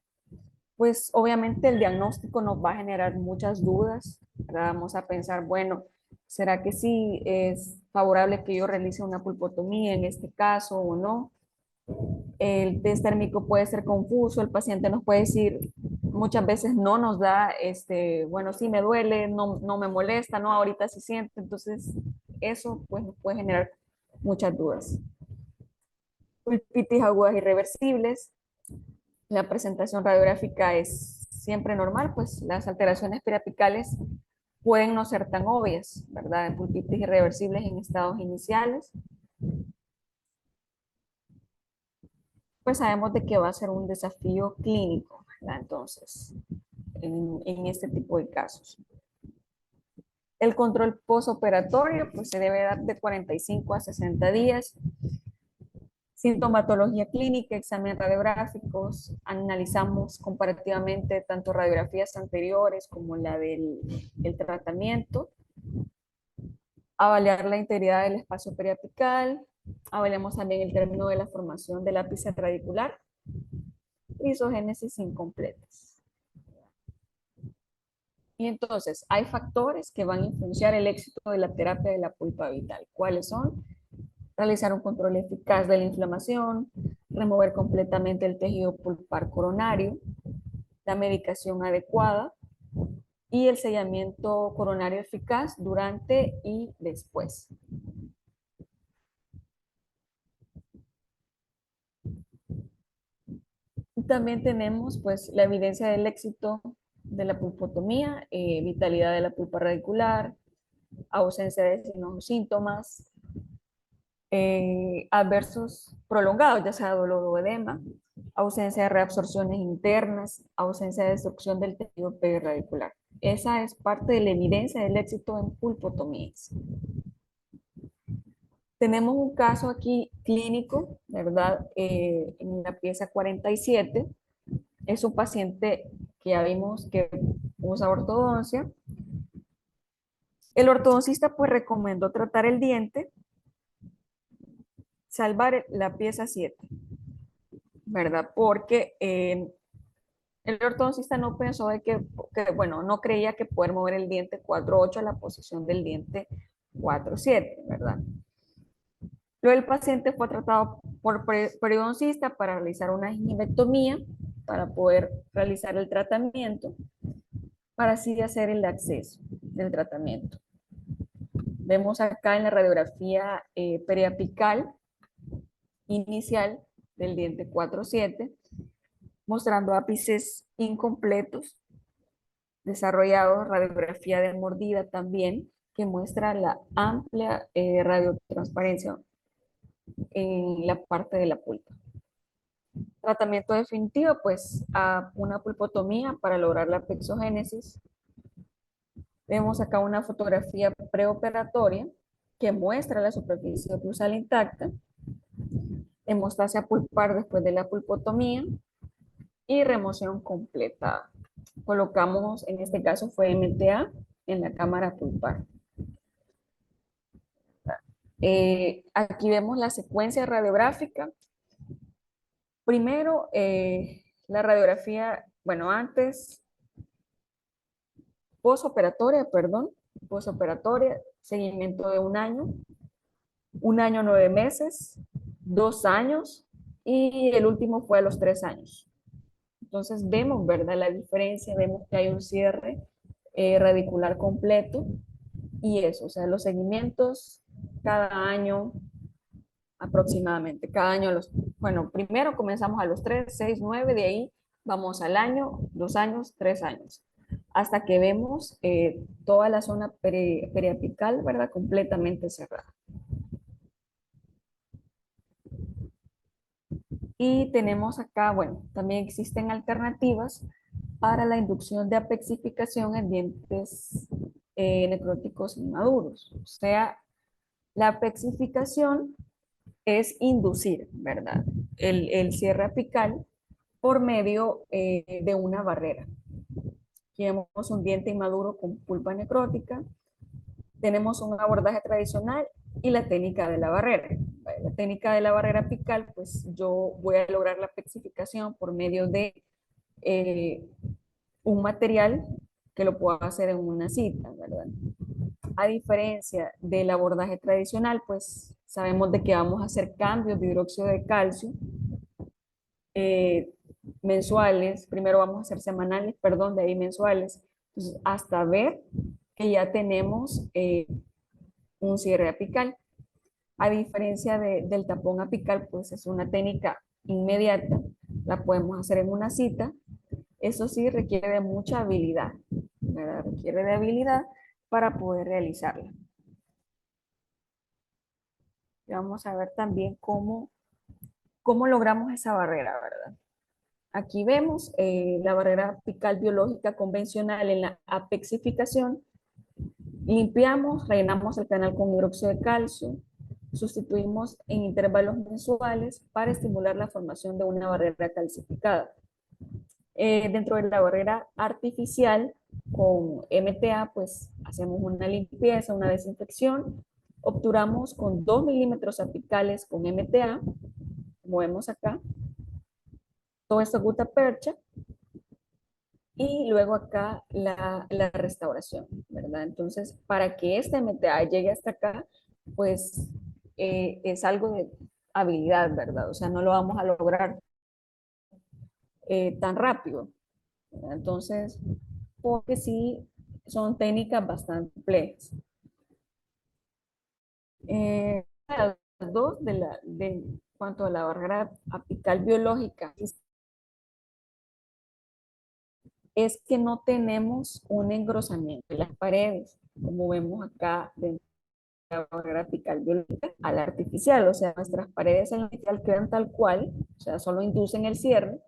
Pues obviamente el diagnóstico nos va a generar muchas dudas, ¿verdad? Vamos a pensar, bueno, ¿será que sí es favorable que yo realice una pulpotomía en este caso o no? El test térmico puede ser confuso, el paciente nos puede decir, muchas veces no nos da, bueno, sí me duele, no me molesta, no, ahorita sí siente, entonces eso pues nos puede generar muchas dudas. Pulpitis agudas irreversibles. La presentación radiográfica es siempre normal, pues las alteraciones periapicales pueden no ser tan obvias, ¿verdad? En pulpitis irreversibles en estados iniciales, pues sabemos de que va a ser un desafío clínico, ¿verdad? Entonces, en este tipo de casos. El control postoperatorio, pues se debe dar de 45 a 60 días. Sintomatología clínica, examen radiográficos, analizamos comparativamente tanto radiografías anteriores como la del el tratamiento, avaliar la integridad del espacio periapical, avaliamos también el término de la formación del ápice radicular, isogénesis incompletas. Y entonces, hay factores que van a influenciar el éxito de la terapia de la pulpa vital. ¿Cuáles son? Realizar un control eficaz de la inflamación, remover completamente el tejido pulpar coronario, la medicación adecuada y el sellamiento coronario eficaz durante y después. También tenemos pues la evidencia del éxito de la pulpotomía, vitalidad de la pulpa radicular, ausencia de signos o síntomas, adversos prolongados, ya sea dolor o edema, ausencia de reabsorciones internas, ausencia de destrucción del tejido perirradicular. Esa es parte de la evidencia del éxito en pulpotomías. Tenemos un caso aquí clínico, ¿verdad? En la pieza 47, es un paciente que ya vimos que usa ortodoncia. El ortodoncista pues recomendó tratar el diente, salvar la pieza 7, ¿verdad? Porque el ortodoncista no pensó de bueno, no creía que poder mover el diente 4.8 a la posición del diente 4.7, ¿verdad? Luego el paciente fue tratado por periodoncista para realizar una gingiviectomía, para poder realizar el tratamiento, para así hacer el acceso del tratamiento. Vemos acá en la radiografía periapical inicial del diente 4.7, mostrando ápices incompletos desarrollados, radiografía de mordida también, que muestra la amplia radiotransparencia en la parte de la pulpa. Tratamiento definitivo, pues a una pulpotomía para lograr la pexogénesis. Vemos acá una fotografía preoperatoria que muestra la superficie oclusal intacta, hemostasia pulpar después de la pulpotomía y remoción completa. Colocamos, en este caso fue MTA en la cámara pulpar. Aquí vemos la secuencia radiográfica. Primero, la radiografía, bueno, antes, posoperatoria, perdón, posoperatoria, seguimiento de 1 año 9 meses, 2 años y el último fue a los 3 años. Entonces vemos, ¿verdad? La diferencia, vemos que hay un cierre radicular completo y eso, o sea, los seguimientos cada año aproximadamente, cada año, bueno, primero comenzamos a los 3, 6, 9, de ahí vamos al año, 2 años, 3 años, hasta que vemos toda la zona periapical, ¿verdad? Completamente cerrada. Y tenemos acá, bueno, también existen alternativas para la inducción de apexificación en dientes necróticos inmaduros. O sea, la apexificación es inducir, ¿verdad? El cierre apical por medio de una barrera. Aquí vemos un diente inmaduro con pulpa necrótica. Tenemos un abordaje tradicional y la técnica de la barrera. La técnica de la barrera apical, pues yo voy a lograr la apexificación por medio de un material que lo puedo hacer en una cita, ¿verdad? A diferencia del abordaje tradicional, pues sabemos de que vamos a hacer cambios de hidróxido de calcio eh, mensuales, primero vamos a hacer semanales, perdón, de ahí mensuales, entonces, hasta ver que ya tenemos un cierre apical. A diferencia del tapón apical, pues es una técnica inmediata, la podemos hacer en una cita. Eso sí requiere de mucha habilidad, ¿verdad? Requiere de habilidad para poder realizarla. Y vamos a ver también cómo logramos esa barrera, ¿verdad? Aquí vemos la barrera apical biológica convencional en la apexificación. Limpiamos, rellenamos el canal con hidróxido de calcio, sustituimos en intervalos mensuales para estimular la formación de una barrera calcificada. Dentro de la barrera artificial con MTA, pues hacemos una limpieza, una desinfección, obturamos con 2 milímetros apicales con MTA, como vemos acá, todo esto gutta percha, y luego acá la restauración, ¿verdad? Entonces, para que este MTA llegue hasta acá, pues es algo de habilidad, ¿verdad? O sea, no lo vamos a lograr tan rápido, ¿verdad? Entonces, porque sí son técnicas bastante complejas. Las dos de cuanto a la barrera apical biológica es que no tenemos un engrosamiento de las paredes, como vemos acá dentro de la barrera apical biológica a la artificial, o sea, nuestras paredes en la artificial quedan tal cual, o sea, solo inducen el cierre,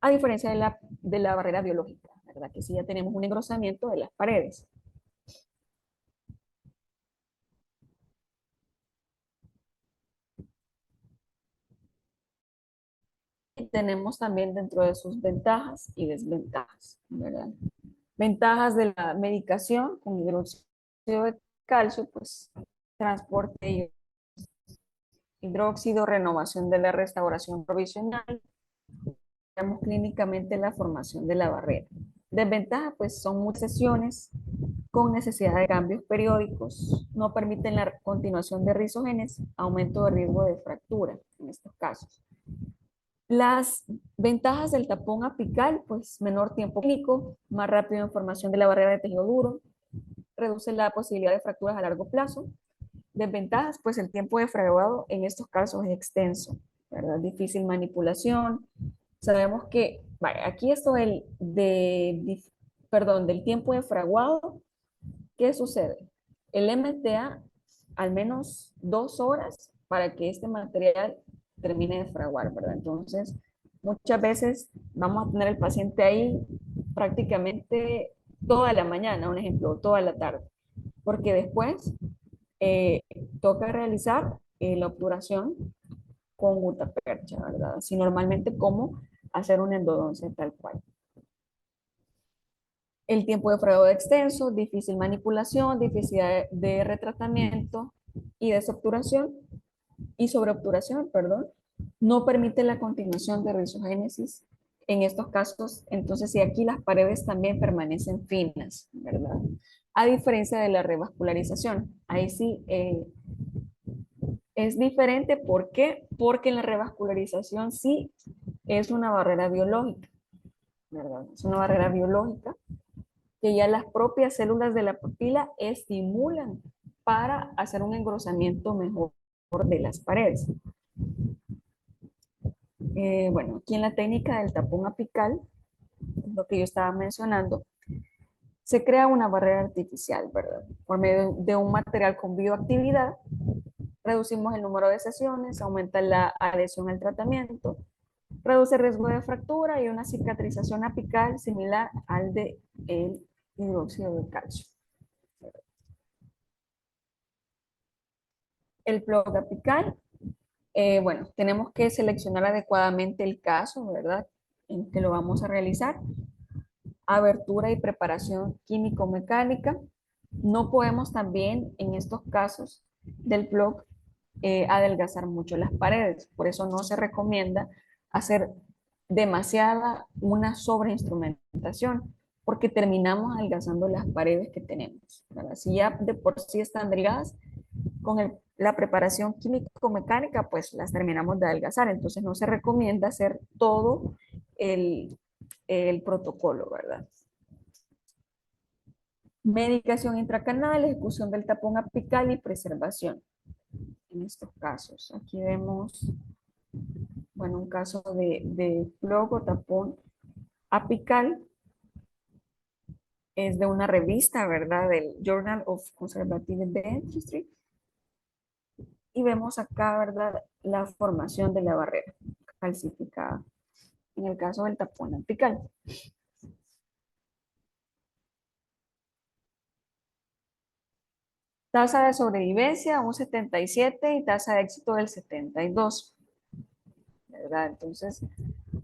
a diferencia de la barrera biológica, ¿verdad? Que sí ya tenemos un engrosamiento de las paredes. Y tenemos también dentro de sus ventajas y desventajas, ¿verdad? Ventajas de la medicación con hidróxido de calcio, pues transporte de hidróxido, renovación de la restauración provisional, vemos clínicamente la formación de la barrera. Desventajas, pues son muchas sesiones con necesidad de cambios periódicos, no permiten la continuación de rizogenes, aumento de riesgo de fractura en estos casos. Las ventajas del tapón apical, pues menor tiempo clínico, más rápido en formación de la barrera de tejido duro, reduce la posibilidad de fracturas a largo plazo. Desventajas, pues el tiempo de fraguado en estos casos es extenso, ¿verdad? Difícil manipulación. Sabemos que, vale, aquí esto del tiempo de fraguado, ¿qué sucede? El MTA, al menos 2 horas para que este material termine de fraguar, ¿verdad? Entonces, muchas veces vamos a tener el paciente ahí prácticamente toda la mañana, un ejemplo, toda la tarde, porque después eh, toca realizar la obturación con gutapercha, ¿verdad? Así normalmente como hacer una endodoncia tal cual. El tiempo de fregado extenso, difícil manipulación, difícil de retratamiento y desobturación y sobreobturación, perdón, no permite la continuación de rizogénesis en estos casos. Entonces, y aquí las paredes también permanecen finas, ¿verdad? A diferencia de la revascularización. Ahí sí es diferente. ¿Por qué? Porque en la revascularización sí es una barrera biológica, ¿verdad? Es una barrera biológica que ya las propias células de la papila estimulan para hacer un engrosamiento mejor de las paredes. Bueno, aquí en la técnica del tapón apical, lo que yo estaba mencionando, se crea una barrera artificial, ¿verdad? Por medio de un material con bioactividad, reducimos el número de sesiones, aumenta la adhesión al tratamiento, reduce el riesgo de fractura y una cicatrización apical similar al de el hidróxido de calcio. El plug apical, bueno, tenemos que seleccionar adecuadamente el caso, ¿verdad? En que lo vamos a realizar. Abertura y preparación químico-mecánica. No podemos también, en estos casos del plug, adelgazar mucho las paredes. Por eso no se recomienda hacer demasiada una sobreinstrumentación, porque terminamos adelgazando las paredes que tenemos, ¿verdad? Si ya de por sí están delgadas, con la preparación químico-mecánica, pues las terminamos de adelgazar. Entonces no se recomienda hacer todo el protocolo, ¿verdad? Medicación intracanal, ejecución del tapón apical y preservación. en estos casos. Aquí vemos, bueno, un caso de floco tapón apical. Es de una revista, ¿verdad? Del Journal of Conservative Dentistry. Y vemos acá, ¿verdad? La formación de la barrera calcificada. En el caso del tapón apical. Tasa de sobrevivencia un 77 y tasa de éxito del 72, ¿verdad? Entonces,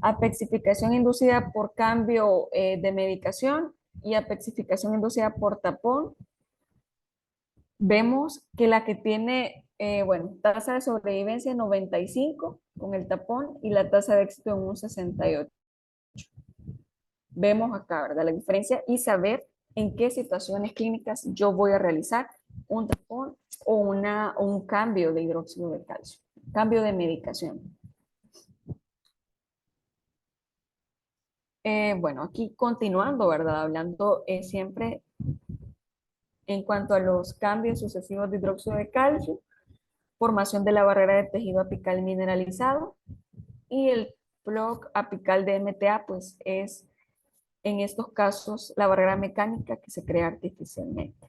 apexificación inducida por cambio de medicación y apexificación inducida por tapón. Vemos que la que tiene, bueno, tasa de sobrevivencia 95 con el tapón y la tasa de éxito en un 68. Vemos acá, ¿verdad? La diferencia y saber en qué situaciones clínicas yo voy a realizar un tapón o un cambio de hidróxido de calcio, cambio de medicación. Bueno, aquí continuando, ¿verdad? Hablando siempre en cuanto a los cambios sucesivos de hidróxido de calcio, formación de la barrera de tejido apical mineralizado y el bloque apical de MTA, pues es en estos casos la barrera mecánica que se crea artificialmente.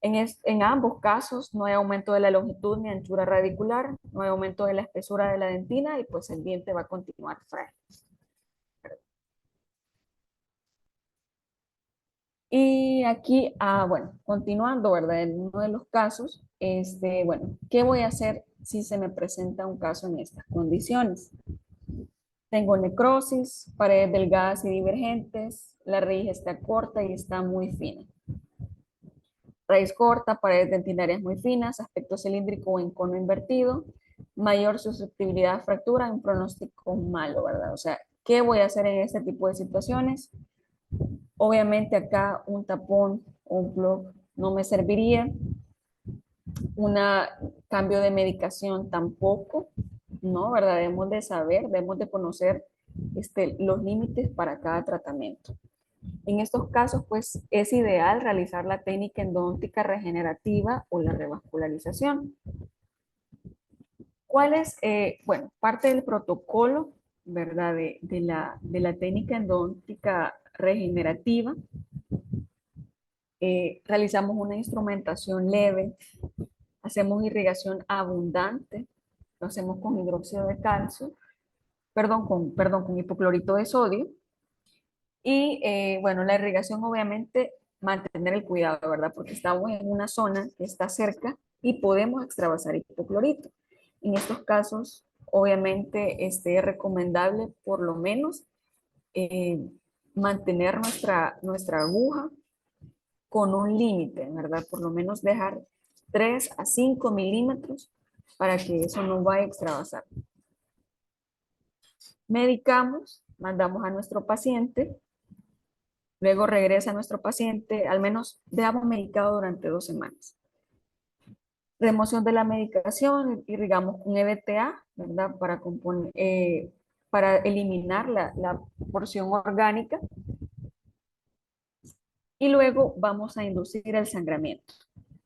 En ambos casos no hay aumento de la longitud ni anchura radicular, no hay aumento de la espesura de la dentina y pues el diente va a continuar frágil. Y aquí, bueno, continuando, ¿verdad? En uno de los casos, bueno, ¿qué voy a hacer si se me presenta un caso en estas condiciones? Tengo necrosis, paredes delgadas y divergentes, la raíz está corta y está muy fina. Raíz corta, paredes dentinarias muy finas, aspecto cilíndrico o en cono invertido, mayor susceptibilidad a fractura, un pronóstico malo, ¿verdad? O sea, ¿qué voy a hacer en este tipo de situaciones? Obviamente acá un tapón o un plug no me serviría, un cambio de medicación tampoco, ¿no? ¿Verdad? Debemos de saber, debemos de conocer los límites para cada tratamiento. En estos casos, pues es ideal realizar la técnica endodóntica regenerativa o la revascularización. ¿Cuál es, bueno, parte del protocolo, ¿verdad? De la técnica endodóntica regenerativa? Realizamos una instrumentación leve, hacemos irrigación abundante, lo hacemos con hidróxido de calcio, con hipoclorito de sodio. Y bueno, la irrigación obviamente mantener el cuidado, ¿verdad? Porque estamos en una zona que está cerca y podemos extravasar hipoclorito. En estos casos, obviamente, es recomendable por lo menos eh, mantener nuestra aguja con un límite, ¿verdad? Por lo menos dejar 3 a 5 milímetros para que eso no vaya a extravasar. Medicamos, mandamos a nuestro paciente, luego regresa a nuestro paciente, al menos dejamos medicado durante 2 semanas. Remoción de la medicación, irrigamos con EBTA, ¿verdad? Para eliminar la porción orgánica. Y luego vamos a inducir el sangramiento.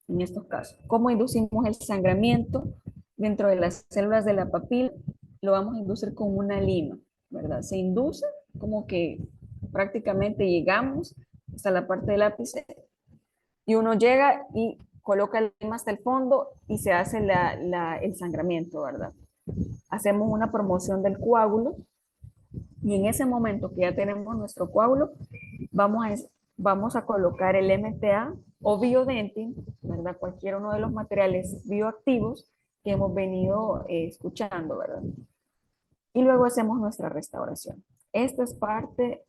En estos casos, ¿cómo inducimos el sangramiento? Dentro de las células de la papila, lo vamos a inducir con una lima, ¿verdad? Se induce como que prácticamente llegamos hasta la parte del ápice y uno llega y coloca el lima hasta el fondo y se hace el sangramiento, ¿verdad? Hacemos una promoción del coágulo y en ese momento que ya tenemos nuestro coágulo, vamos a colocar el MTA o biodentin, ¿verdad? Cualquier uno de los materiales bioactivos que hemos venido escuchando, ¿verdad? Y luego hacemos nuestra restauración. Esto es parte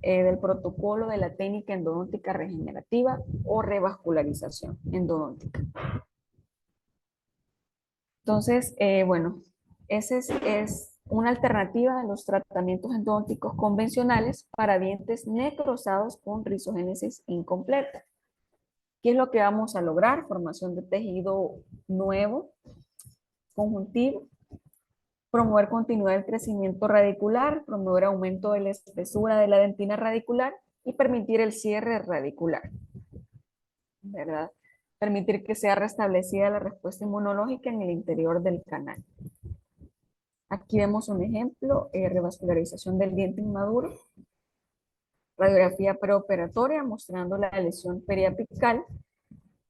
del protocolo de la técnica endodóntica regenerativa o revascularización endodóntica. Entonces, bueno, esa es una alternativa a los tratamientos endodónticos convencionales para dientes necrosados con rizogénesis incompleta. ¿Qué es lo que vamos a lograr? Formación de tejido nuevo, conjuntivo, promover continuidad del crecimiento radicular, promover aumento de la espesura de la dentina radicular y permitir el cierre radicular, ¿verdad? permitir que sea restablecida la respuesta inmunológica en el interior del canal. Aquí vemos un ejemplo, revascularización del diente inmaduro, radiografía preoperatoria mostrando la lesión periapical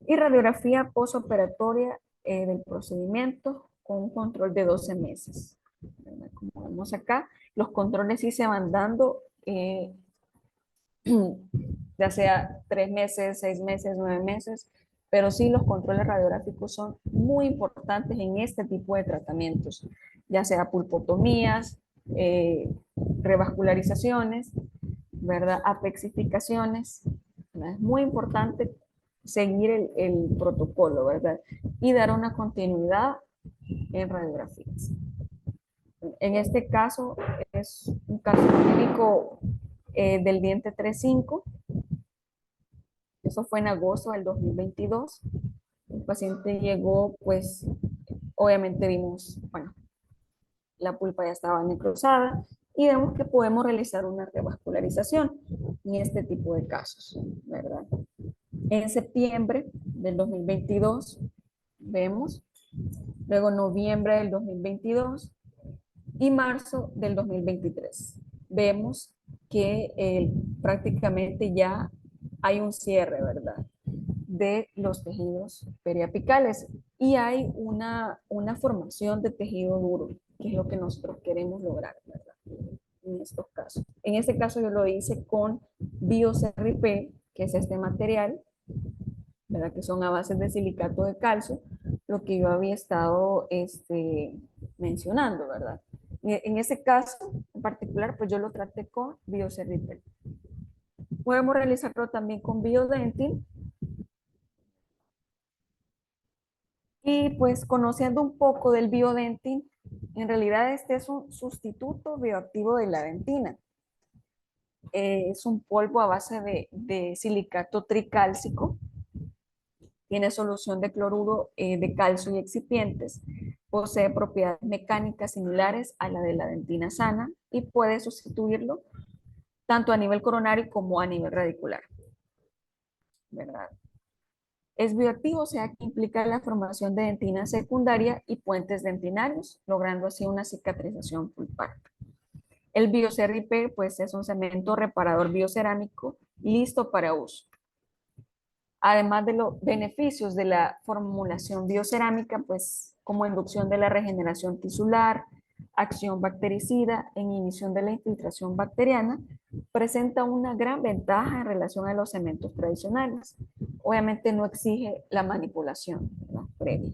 y radiografía posoperatoria del procedimiento con un control de 12 meses. Como vemos acá, los controles sí se van dando, ya sea 3 meses, 6 meses, 9 meses, pero sí los controles radiográficos son muy importantes en este tipo de tratamientos, ya sea pulpotomías, revascularizaciones, ¿verdad? Apexificaciones. ¿Verdad? Es muy importante seguir el protocolo, ¿verdad? Y dar una continuidad en radiografías. En este caso es un caso clínico del diente 3.5. Eso fue en agosto del 2022. El paciente llegó, pues, obviamente vimos, bueno, la pulpa ya estaba necrosada y vemos que podemos realizar una revascularización en este tipo de casos, ¿verdad? En septiembre del 2022 vemos, luego noviembre del 2022 y marzo del 2023. Vemos que prácticamente ya hay un cierre, ¿verdad? De los tejidos periapicales y hay una formación de tejido duro, que es lo que nosotros queremos lograr, ¿verdad? En estos casos. En este caso yo lo hice con BioCRP, que es este material, ¿verdad? Que son a base de silicato de calcio, lo que yo había estado mencionando, ¿verdad? En ese caso en particular, pues yo lo traté con BioCRP. Podemos realizarlo también con Biodentin. Y pues conociendo un poco del biodentin, en realidad este es un sustituto bioactivo de la dentina. Es un polvo a base de silicato tricálcico, tiene solución de cloruro de calcio y excipientes, posee propiedades mecánicas similares a la de la dentina sana y puede sustituirlo tanto a nivel coronario como a nivel radicular, ¿verdad? Es bioactivo, o sea que implica la formación de dentina secundaria y puentes dentinarios, logrando así una cicatrización pulpar. El BioCRP pues, es un cemento reparador biocerámico listo para uso. Además de los beneficios de la formulación biocerámica, pues como inducción de la regeneración tisular, acción bactericida e inhibición de la infiltración bacteriana, presenta una gran ventaja en relación a los cementos tradicionales. Obviamente no exige la manipulación, ¿no?, previa.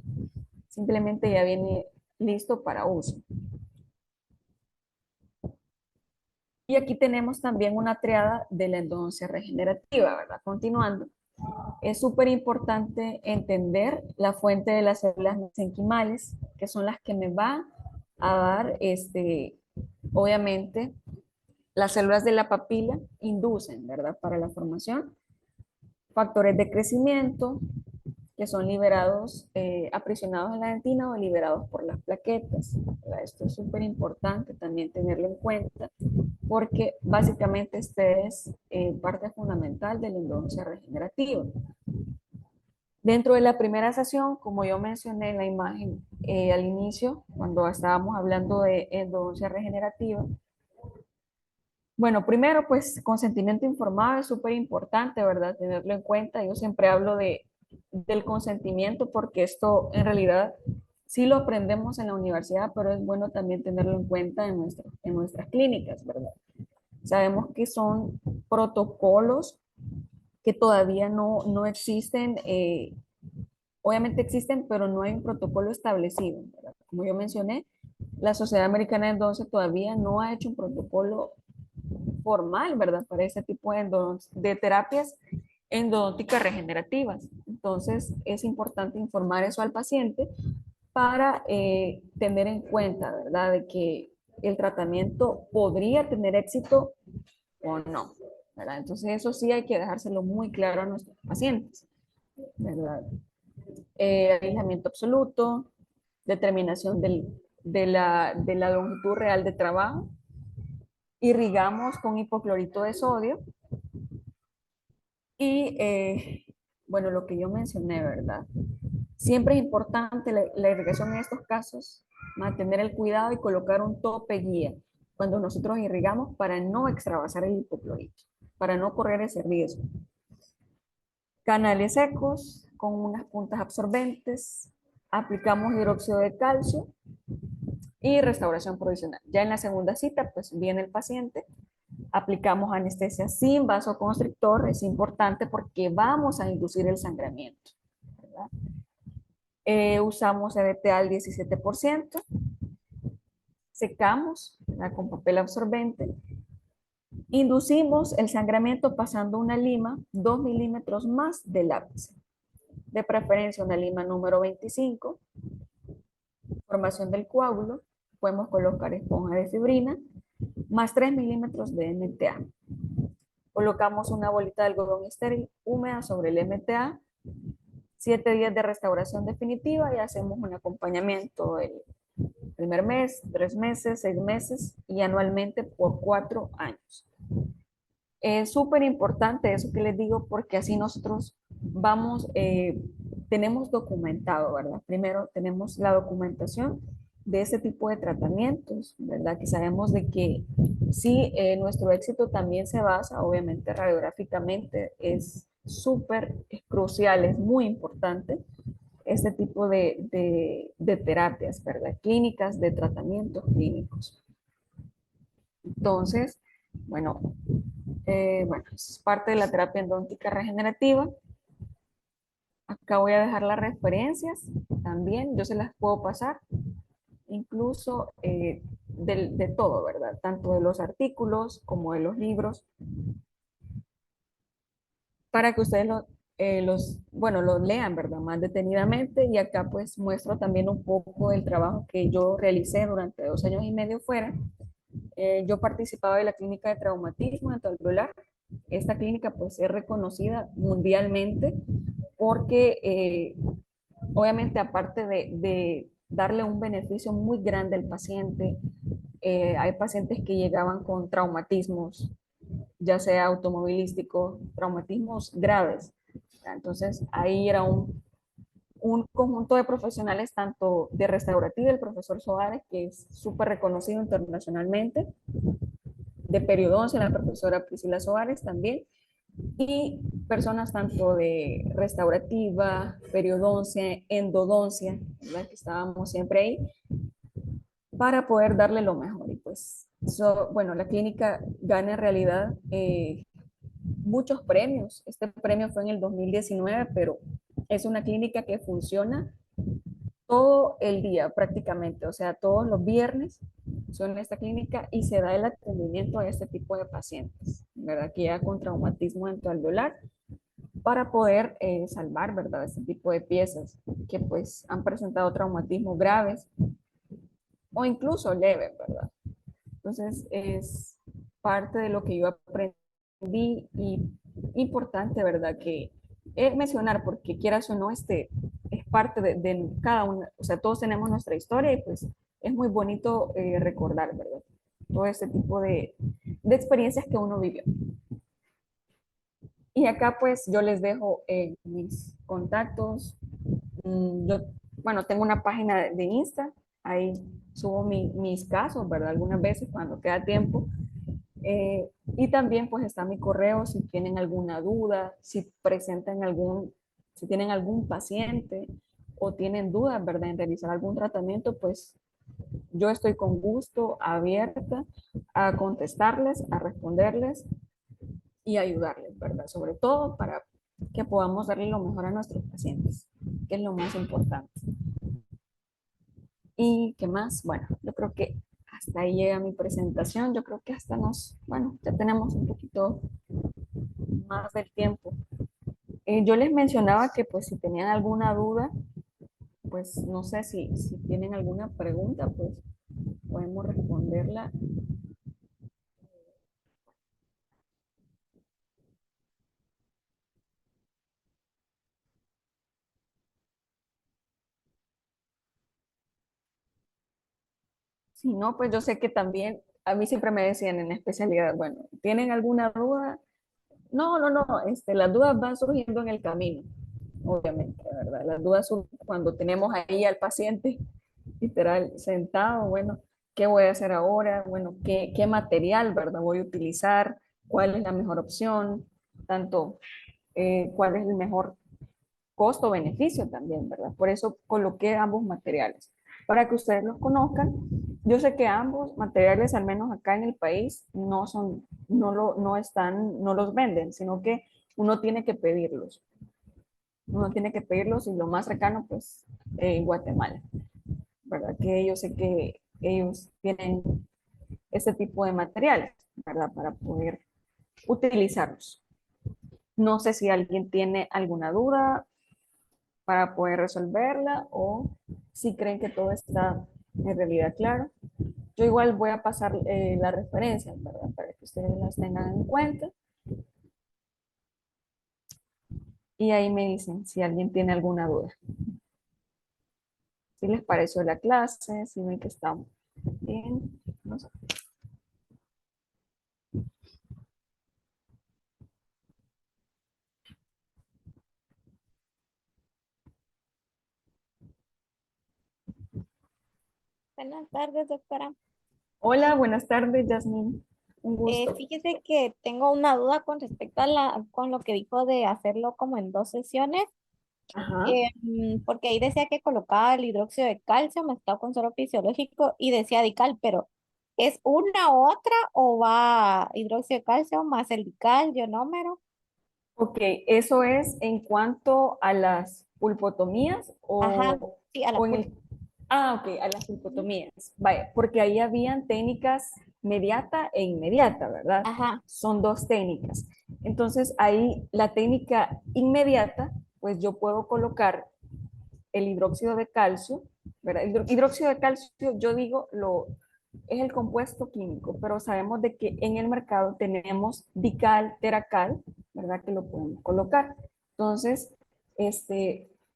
Simplemente ya viene listo para uso. Y aquí tenemos también una triada de la endodoncia regenerativa, ¿verdad? Continuando. Es súper importante entender la fuente de las células mesenquimales, que son las que me van a dar, obviamente, las células de la papila inducen, ¿verdad? Para la formación, factores de crecimiento, que son liberados, aprisionados en la dentina o liberados por las plaquetas, ¿verdad? Esto es súper importante también tenerlo en cuenta, porque básicamente este es parte fundamental de la endodoncia regenerativa. Dentro de la primera sesión, como yo mencioné en la imagen al inicio, cuando estábamos hablando de endodoncia regenerativa, bueno, primero, pues consentimiento informado es súper importante, ¿verdad? Tenerlo en cuenta. Yo siempre hablo del consentimiento porque esto en realidad sí lo aprendemos en la universidad, pero es bueno también tenerlo en cuenta en nuestras clínicas, ¿verdad? Sabemos que son protocolos que todavía no existen, obviamente existen, pero no hay un protocolo establecido, ¿verdad? Como yo mencioné, la Sociedad Americana de Endodoncia todavía no ha hecho un protocolo formal, ¿verdad? Para ese tipo de terapias endodónticas regenerativas. Entonces, es importante informar eso al paciente para tener en cuenta, ¿verdad? De que el tratamiento podría tener éxito o no, ¿verdad? Entonces, eso sí hay que dejárselo muy claro a nuestros pacientes, ¿verdad? Aislamiento absoluto, determinación de la longitud real de trabajo, irrigamos con hipoclorito de sodio y bueno, lo que yo mencioné, ¿verdad? Siempre es importante la irrigación en estos casos, mantener el cuidado y colocar un tope guía cuando nosotros irrigamos para no extravasar el hipoclorito, para no correr ese riesgo. Canales secos con unas puntas absorbentes, aplicamos hidróxido de calcio y restauración provisional. Ya en la segunda cita, pues viene el paciente, aplicamos anestesia sin vasoconstrictor, es importante porque vamos a inducir el sangramiento, ¿verdad? Usamos EDTA al 17%, secamos, ¿verdad?, con papel absorbente, inducimos el sangramiento pasando una lima 2 milímetros más del ápice, de preferencia una lima número 25, formación del coágulo, podemos colocar esponja de fibrina, más 3 milímetros de MTA. Colocamos una bolita de algodón estéril húmeda sobre el MTA, 7 días de restauración definitiva y hacemos un acompañamiento el primer mes, 3 meses, 6 meses y anualmente por 4 años. Es súper importante eso que les digo porque así nosotros vamos, tenemos documentado, ¿verdad? Primero tenemos la documentación de ese tipo de tratamientos, ¿verdad? Que sabemos de que sí, nuestro éxito también se basa, obviamente, radiográficamente, es súper, es crucial, es muy importante este tipo de terapias, ¿verdad? Clínicas, de tratamientos clínicos. Entonces, bueno, bueno, es parte de la terapia endodóntica regenerativa. Acá voy a dejar las referencias también, yo se las puedo pasar, incluso de todo, ¿verdad? Tanto de los artículos como de los libros, para que ustedes bueno, los lean, ¿verdad? Más detenidamente. Y acá pues muestro también un poco del trabajo que yo realicé durante 2 años y medio fuera. Yo participaba de la clínica de traumatismo alveolar. Esta clínica pues es reconocida mundialmente porque obviamente aparte de darle un beneficio muy grande al paciente, hay pacientes que llegaban con traumatismos, ya sea automovilísticos, traumatismos graves. Entonces ahí era un conjunto de profesionales, tanto de restaurativa, el profesor Soares, que es súper reconocido internacionalmente, de periodoncia, la profesora Priscila Soares también, y personas tanto de restaurativa, periodoncia, endodoncia, ¿verdad? Que estábamos siempre ahí para poder darle lo mejor. Y pues, bueno, la clínica gana en realidad muchos premios. Este premio fue en el 2019, pero es una clínica que funciona todo el día prácticamente, o sea, todos los viernes son en esta clínica y se da el atendimiento a este tipo de pacientes, ¿verdad? Que ya con traumatismo endoalveolar para poder salvar, ¿verdad? Este tipo de piezas que pues han presentado traumatismos graves o incluso leves, ¿verdad? Entonces es parte de lo que yo aprendí y importante, ¿verdad? Que es mencionar porque quieras o no, es parte de cada uno, o sea, todos tenemos nuestra historia y pues es muy bonito recordar, ¿verdad? Todo este tipo de experiencias que uno vivió. Y acá pues yo les dejo mis contactos. Yo, bueno, tengo una página de Insta, ahí subo mis casos, ¿verdad? Algunas veces cuando queda tiempo. Y también pues está mi correo si tienen alguna duda, si presentan si tienen algún paciente o tienen dudas, ¿verdad? En realizar algún tratamiento, pues yo estoy con gusto, abierta a contestarles, a responderles y ayudarles, ¿verdad? Sobre todo para que podamos darle lo mejor a nuestros pacientes, que es lo más importante. ¿Y qué más? Bueno, yo creo que hasta ahí llega mi presentación. Yo creo que hasta bueno, ya tenemos un poquito más del tiempo. Yo les mencionaba que pues si tenían alguna duda, pues no sé si tienen alguna pregunta, pues podemos responderla. Si no, pues yo sé que también, a mí siempre me decían en la especialidad, bueno, ¿tienen alguna duda? No, las dudas van surgiendo en el camino. obviamente, ¿verdad? Las dudas son cuando tenemos ahí al paciente literal sentado, bueno, ¿qué voy a hacer ahora? Bueno, ¿qué material, verdad, voy a utilizar? ¿Cuál es la mejor opción? Tanto, ¿cuál es el mejor costo-beneficio también, verdad? Por eso coloqué ambos materiales, para que ustedes los conozcan. Yo sé que ambos materiales, al menos acá en el país, no son, no están, no los venden, sino que uno tiene que pedirlos. Uno tiene que pedirlos y lo más cercano, pues, Guatemala, ¿verdad? Que yo sé que ellos tienen ese tipo de materiales, ¿verdad? Para poder utilizarlos. No sé si alguien tiene alguna duda para poder resolverla o si creen que todo está en realidad claro. Yo igual voy a pasar las referencias, ¿verdad? Para que ustedes las tengan en cuenta. Y ahí me dicen si alguien tiene alguna duda. Si les pareció la clase, si ven que estamos bien. No sé. Buenas tardes, doctora. Hola, buenas tardes, Yasmin. Un gusto. Fíjese que tengo una duda con respecto a con lo que dijo de hacerlo como en 2 sesiones, Ajá. porque ahí decía que colocaba el hidróxido de calcio mezclado con suero fisiológico y decía dical, pero ¿es una u otra o va hidróxido de calcio más el dical, ionómero? Ok, ¿eso es en cuanto a las pulpotomías Ajá, sí, a la o en pulpa. el... Ah, ok, a las pulpotomías. Vaya, porque ahí habían técnicas mediata e inmediata, ¿verdad? Ajá, Son dos técnicas. Entonces, ahí la técnica inmediata, pues yo puedo colocar el hidróxido de calcio, ¿verdad? El hidróxido de calcio, yo digo, es el compuesto químico, pero sabemos de que en el mercado tenemos dical, teracal, ¿verdad? Que lo podemos colocar. Entonces,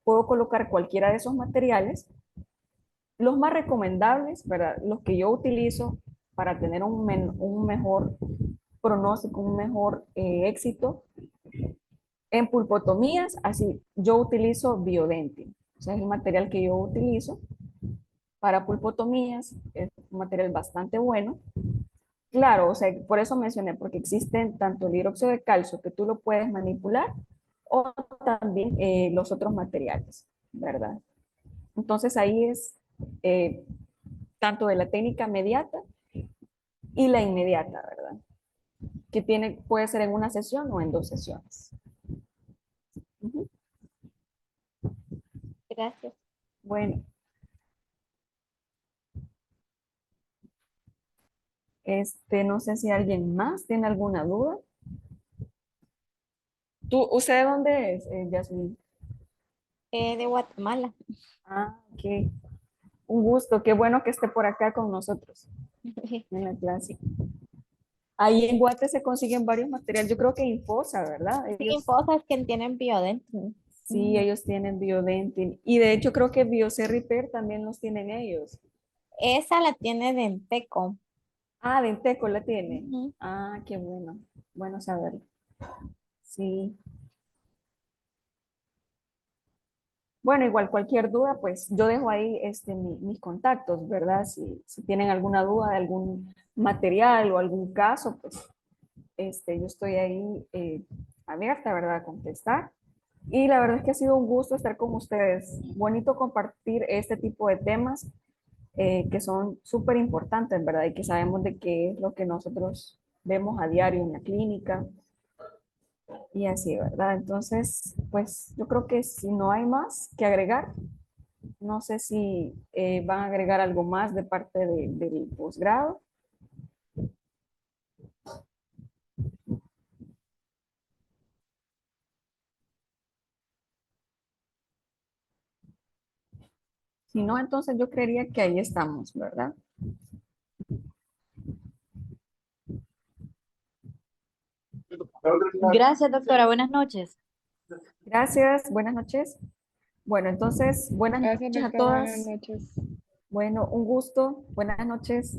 puedo colocar cualquiera de esos materiales. Los más recomendables, ¿verdad? Los que yo utilizo para tener un mejor pronóstico, un mejor éxito en pulpotomías, así yo utilizo Biodentin. O sea, es el material que yo utilizo para pulpotomías, es un material bastante bueno. Claro, o sea, por eso mencioné, porque existen tanto el hidróxido de calcio que tú lo puedes manipular o también los otros materiales, ¿verdad? Entonces ahí es eh, tanto de la técnica mediata y la inmediata, ¿verdad? Que puede ser en una sesión o en 2 sesiones. Ujú. gracias. Bueno, no sé si alguien más tiene alguna duda. ¿Usted de dónde es, Yasmin? De Guatemala. Ah, ok. Un gusto, qué bueno que esté por acá con nosotros en la clase. Ahí en Guate se consiguen varios materiales. Yo creo que Infosa, ¿verdad? Sí, Ellos, cosas que tienen biodentro. sí, ellos tienen Biodentin. Y de hecho creo que Biocerriper también los tienen ellos. Esa la tiene Denteco. Ah, Denteco la tiene. Ujú. Ah, qué bueno. Bueno saberlo. Sí. Bueno, igual cualquier duda, pues yo dejo ahí mis contactos, ¿verdad? Si tienen alguna duda de algún material o algún caso, pues yo estoy ahí abierta, ¿verdad? A contestar. Y la verdad es que ha sido un gusto estar con ustedes. Bonito compartir este tipo de temas que son súper importantes, ¿verdad? Y que sabemos de qué es lo que nosotros vemos a diario en la clínica y así, ¿verdad? Entonces, pues yo creo que si no hay más que agregar, no sé si van a agregar algo más de parte del posgrado. Si no, entonces yo creería que ahí estamos, ¿verdad? Gracias, doctora. Buenas noches. Gracias, buenas noches. Bueno, entonces, buenas Gracias, noches a doctora. Buenas todas. noches. Bueno, un gusto. Buenas noches.